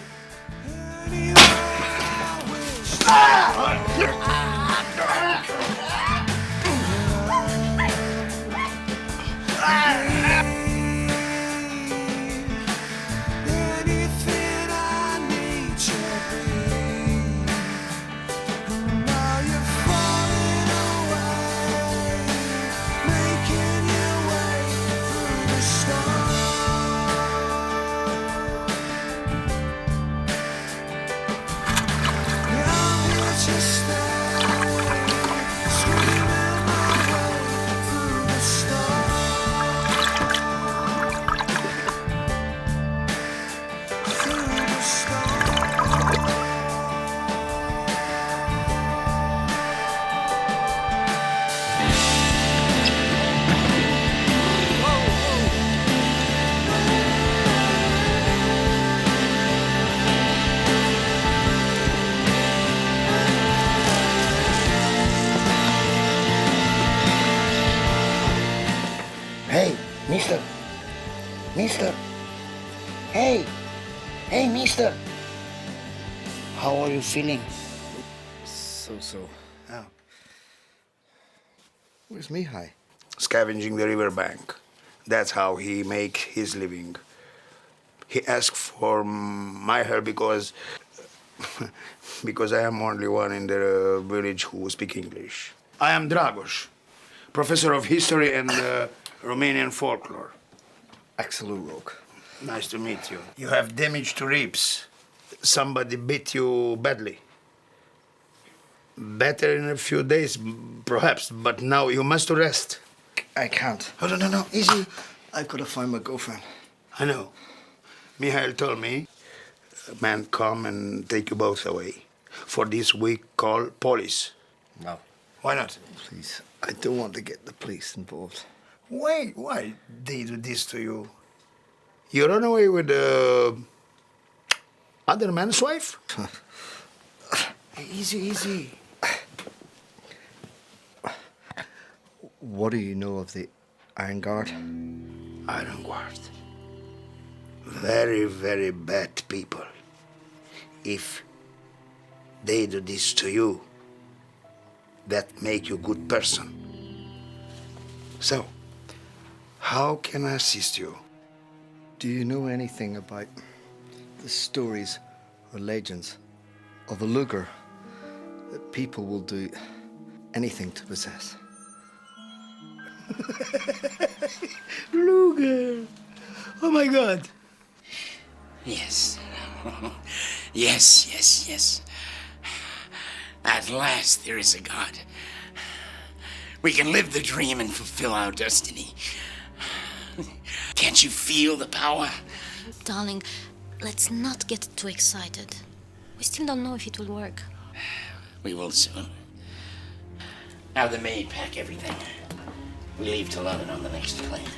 Hey, mister. Mister. Hey. Hey, mister. How are you feeling? So. Oh. Where's Mihai? Scavenging the riverbank. That's how he make his living. He asked for my help because I am only one in the village who speak English. I am Dragos, professor of history and Romanian folklore. Axeluroc. Nice to meet you. You have damage to ribs. Somebody beat you badly. Better in a few days, perhaps, but now you must rest. I can't. Oh, no, easy. I've got to find my girlfriend. I know. Mihail told me a man come and take you both away. For this we call police. No. Why not? Please, I don't want to get the police involved. Why they do this to you? You run away with the other man's wife? Easy. What do you know of the Iron Guard? Iron Guard. Very, very bad people. If they do this to you, that make you good person. So, how can I assist you? Do you know anything about the stories or legends of a Luger that people will do anything to possess? Luger! Oh my God! Yes. yes. At last there is a God. We can live the dream and fulfill our destiny. Can't you feel the power? Darling, let's not get too excited. We still don't know if it will work. We will soon. Now the maid pack everything. We leave to London on the next plane.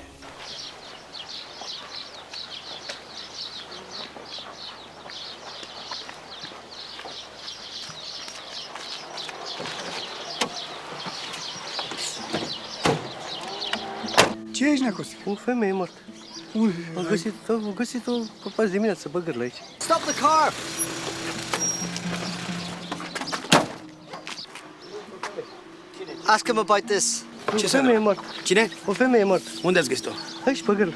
Ce ești, Neacos? O femeie moartă. Am găsit-o pe pas dimineață, băgări la aici. Stop the car! Ask him about this. O femeie moartă. Cine? O femeie moartă. Unde ați găsit-o? Aici, băgări.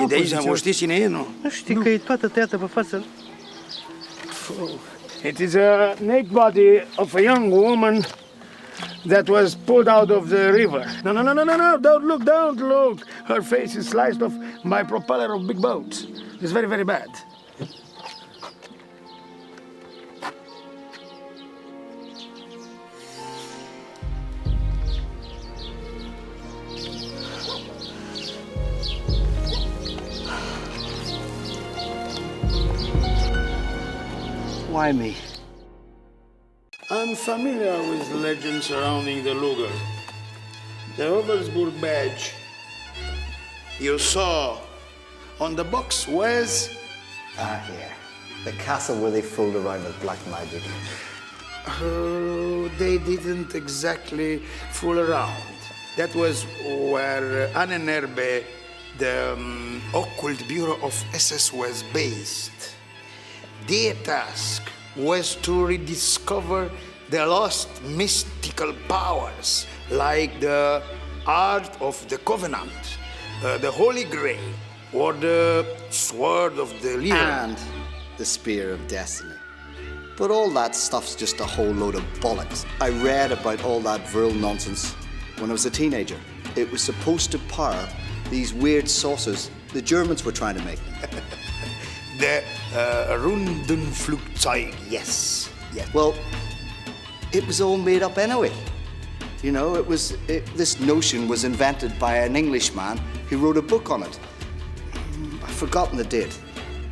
E de aici, o știți cine e, nu? Nu știi că e toată tăiată pe față. It is a naked body of a young woman that was pulled out of the river. No, don't look. Her face is sliced off by propeller of big boats. It's very, very bad. Why me? I'm familiar with the legend surrounding the Luger. The Oversburg badge you saw on the box was... Here. The castle where they fooled around with black magic. They didn't exactly fool around. That was where Annenerbe, the occult bureau of SS, was based. Their task was to rediscover the lost mystical powers, like the Art of the Covenant, the Holy Grail, or the Sword of the Living. And the Spear of Destiny. But all that stuff's just a whole load of bollocks. I read about all that Vril nonsense when I was a teenager. It was supposed to power these weird saucers the Germans were trying to make. The Rundenflugzeug, yes. Well, it was all made up anyway. You know, this notion was invented by an Englishman who wrote a book on it. I've forgotten the date.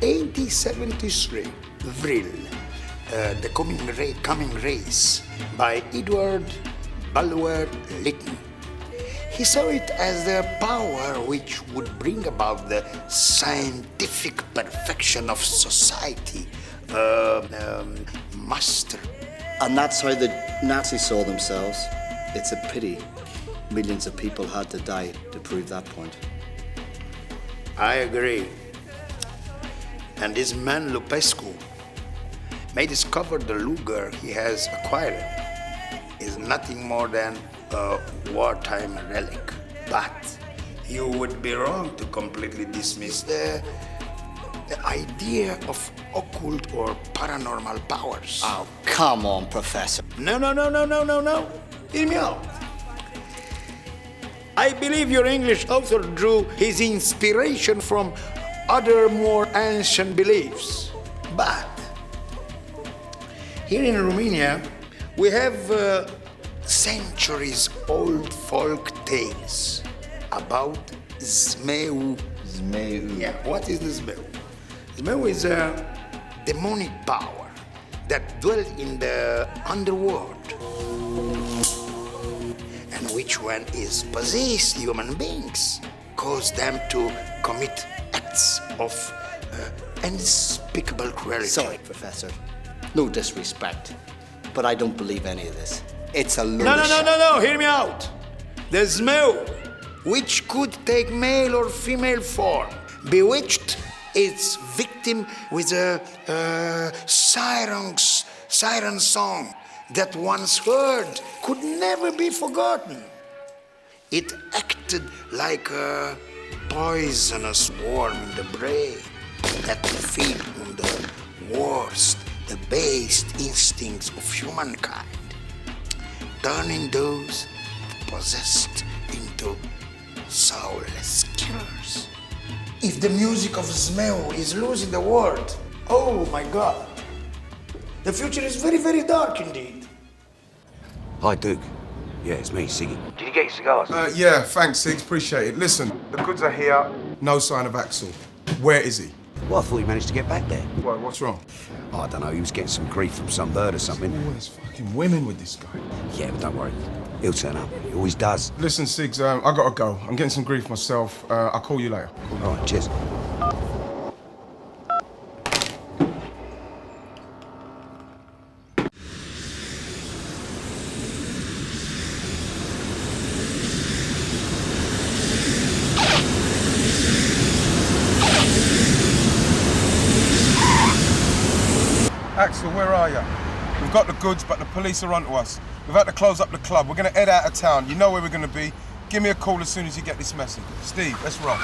1873, Vril, the coming race, by Edward Bulwer Lytton. He saw it as the power which would bring about the scientific perfection of society, master. And that's how the Nazis saw themselves. It's a pity millions of people had to die to prove that point. I agree. And this man Lupescu may discover the Luger he has acquired is nothing more than a wartime relic. But you would be wrong to completely dismiss the idea of occult or paranormal powers. Oh, come on, Professor. No. Hear me out. I believe your English author drew his inspiration from other more ancient beliefs. But here in Romania, we have centuries-old folk tales about Zmeu. Zmeu. Yeah, what is the Zmeu? Zmeu is a demonic power that dwells in the underworld, and which, when is possessed human beings, cause them to commit acts of unspeakable cruelty. Sorry, Professor. No disrespect, but I don't believe any of this. It's a load No, of shit. no, hear me out. The Zmeu, which could take male or female form, bewitched its victim with a siren song that once heard could never be forgotten. It acted like a poisonous worm in the brain that feed on the worst, the base instincts of humankind, turning those possessed into soulless killers. If the music of Zmeu is losing the world, oh my God, the future is very, very dark indeed. Hi, Duke. Yeah, it's me, Siggy. Did you get your cigars? Yeah, thanks, Siggs. Appreciate it. Listen, the goods are here. No sign of Axel. Where is he? Well, I thought you managed to get back there. What, what's wrong? Oh, I don't know. He was getting some grief from some bird or something. There's always fucking women with this guy. Yeah, but don't worry. He'll turn up. He always does. Listen, Siggs, I gotta go. I'm getting some grief myself. I'll call you later. All right, cheers. Axel, where are you? We've got the goods, but the police are onto us. We've had to close up the club. We're gonna head out of town. You know where we're gonna be. Give me a call as soon as you get this message. Steve, let's roll.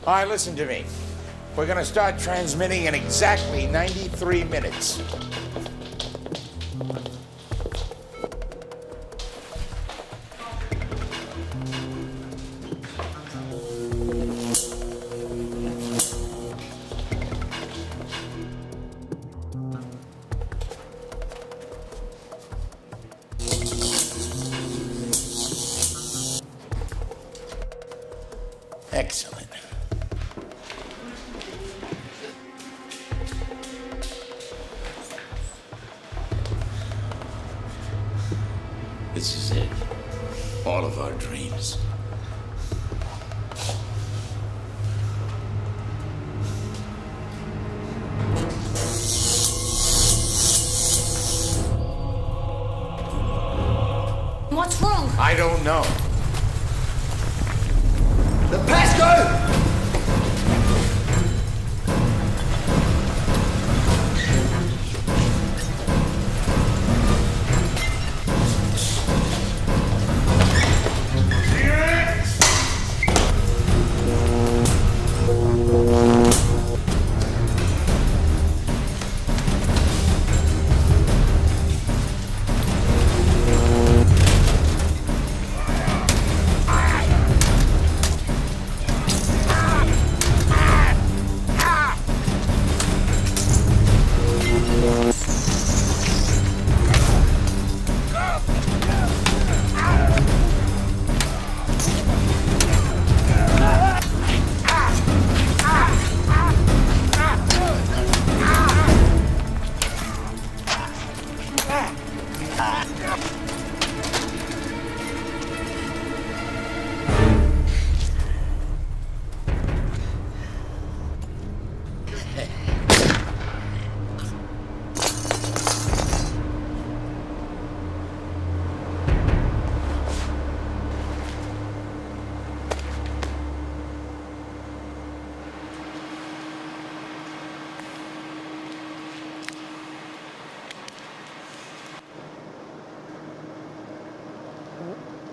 All right, listen to me. We're gonna start transmitting in exactly 93 minutes. Excellent. This is it. All of our dreams. What's wrong? I don't know. The pesco!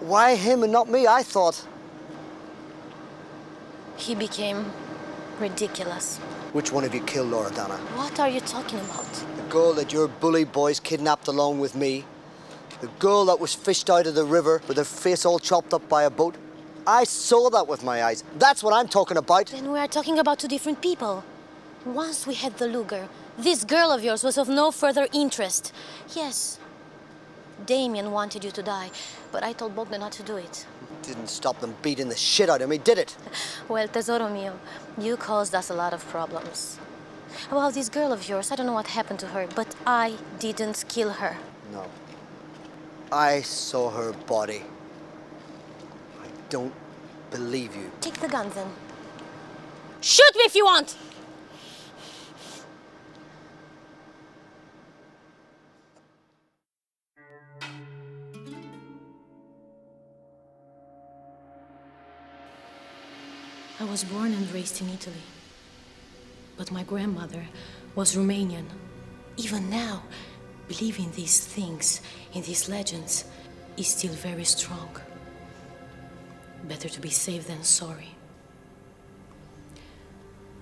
Why him and not me? I thought. He became ridiculous. Which one of you killed Loredana? What are you talking about? The girl that your bully boys kidnapped along with me? The girl that was fished out of the river with her face all chopped up by a boat? I saw that with my eyes. That's what I'm talking about. Then we are talking about two different people. Once we had the Luger. This girl of yours was of no further interest. Yes, Damien wanted you to die, but I told Bogdan not to do it. Didn't stop them beating the shit out of me, did it? Well, tesoro mio, you caused us a lot of problems. Well, this girl of yours, I don't know what happened to her, but I didn't kill her. No. I saw her body. I don't believe you. Take the gun then. Shoot me if you want! I was born and raised in Italy, but my grandmother was Romanian. Even now, believing these things, in these legends, is still very strong. Better to be safe than sorry.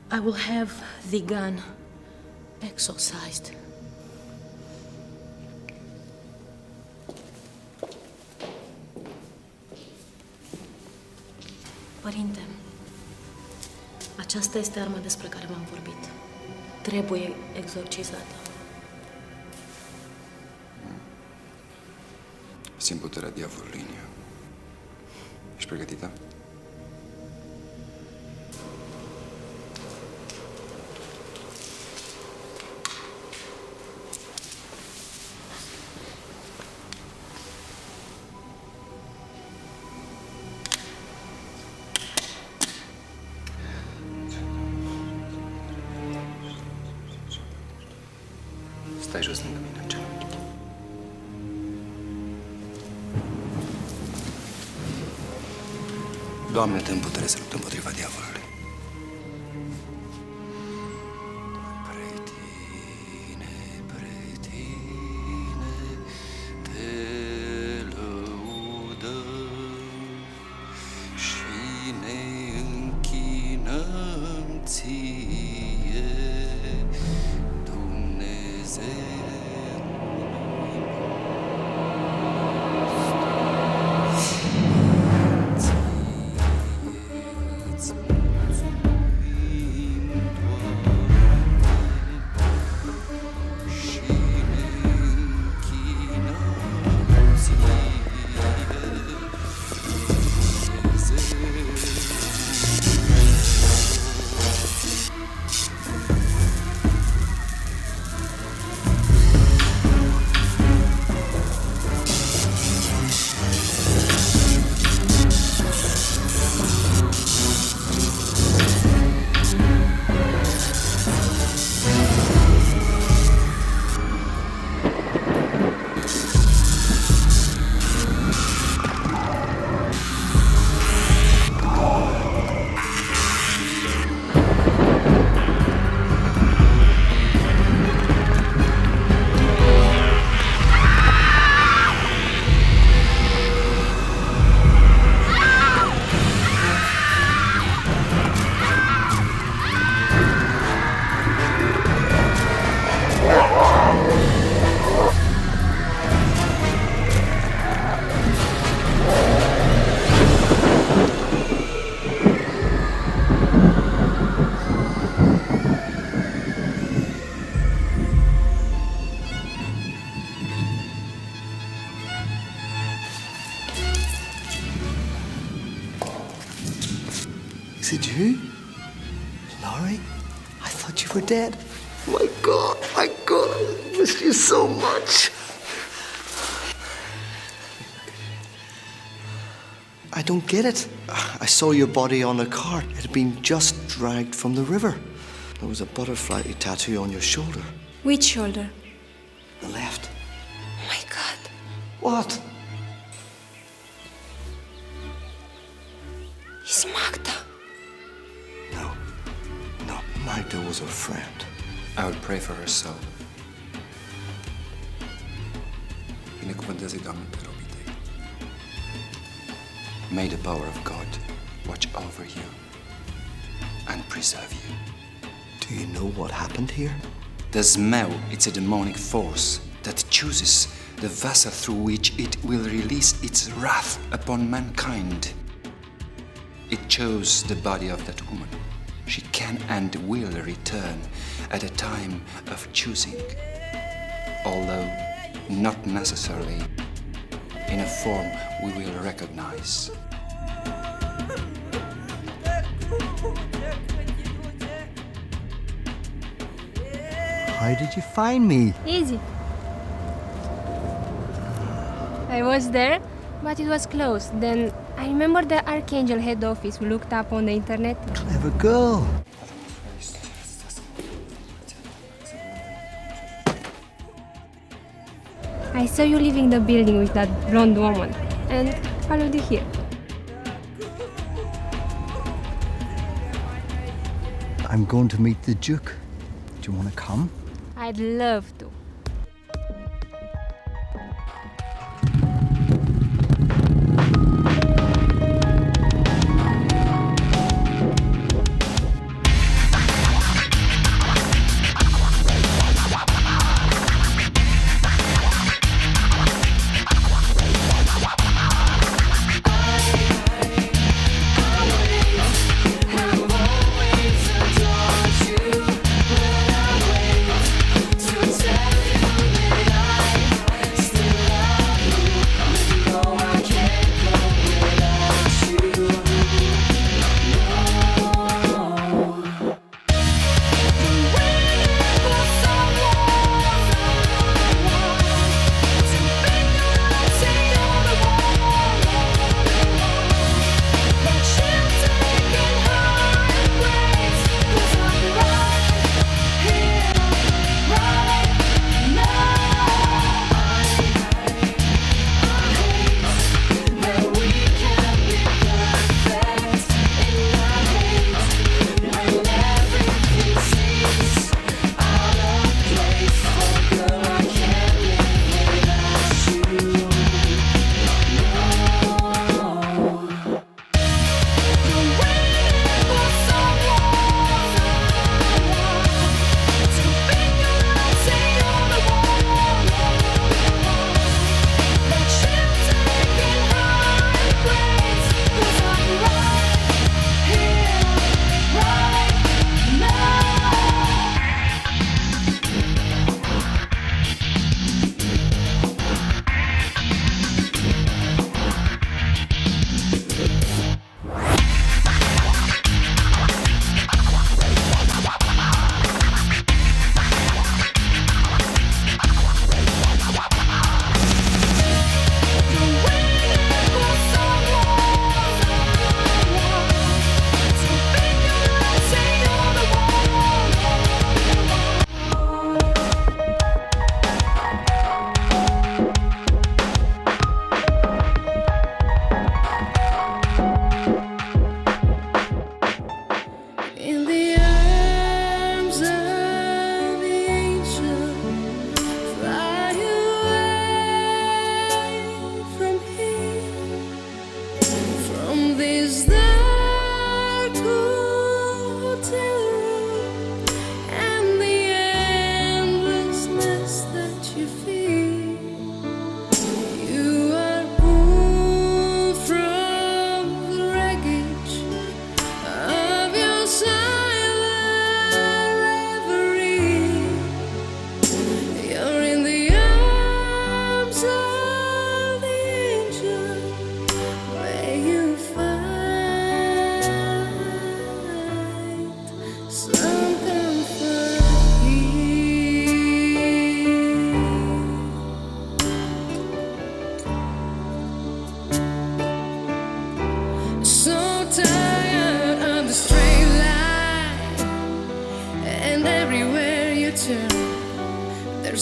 I will have the gun exorcised. Părinte, aceasta este arma despre care v-am vorbit. Trebuie exorcizată. Simt puterea diavolului în ea. Ești pregătită? Stai jos lângă mine în genunchi. Doamne, dă-mi putere să lupt împotriva diavolului. Is it you? Laurie? I thought you were dead. My God, I missed you so much. I don't get it. I saw your body on a cart. It had been just dragged from the river. There was a butterfly tattoo on your shoulder. Which shoulder? The left. Oh my God. What? It's Magda. No, Magda was her friend. I will pray for her soul. May the power of God watch over you and preserve you. Do you know what happened here? The smell, it's a demonic force that chooses the vessel through which it will release its wrath upon mankind. It chose the body of that woman. She can and will return at a time of choosing, although not necessarily in a form we will recognize. How did you find me? Easy. I was there, but it was closed. Then I remember the Archangel head office. We looked up on the internet. Clever girl. I saw you leaving the building with that blonde woman and followed you here. I'm going to meet the Duke. Do you want to come? I'd love to. To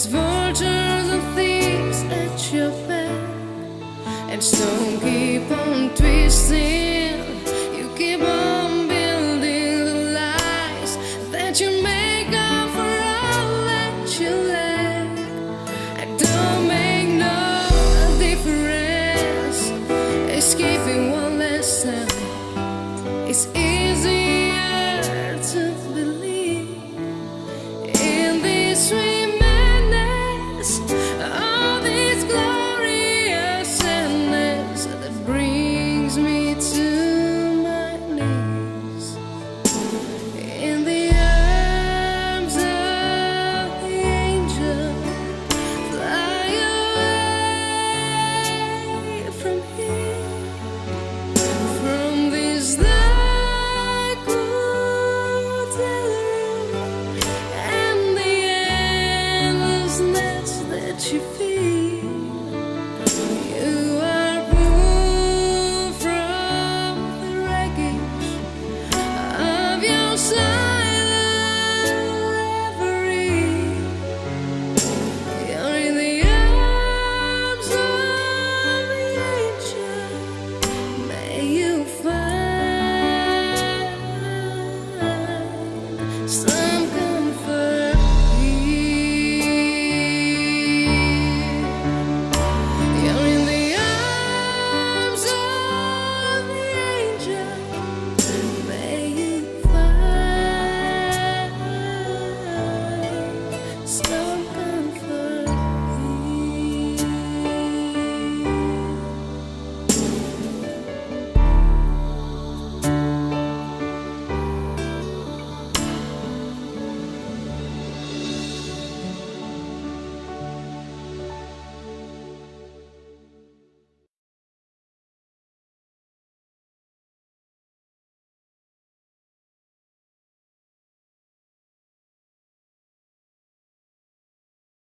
There's vultures and thieves at your back, and stone keep on twisting. You keep on building the lies that you make up for all that you lack. I don't make no difference. Escaping one last time. It's easy.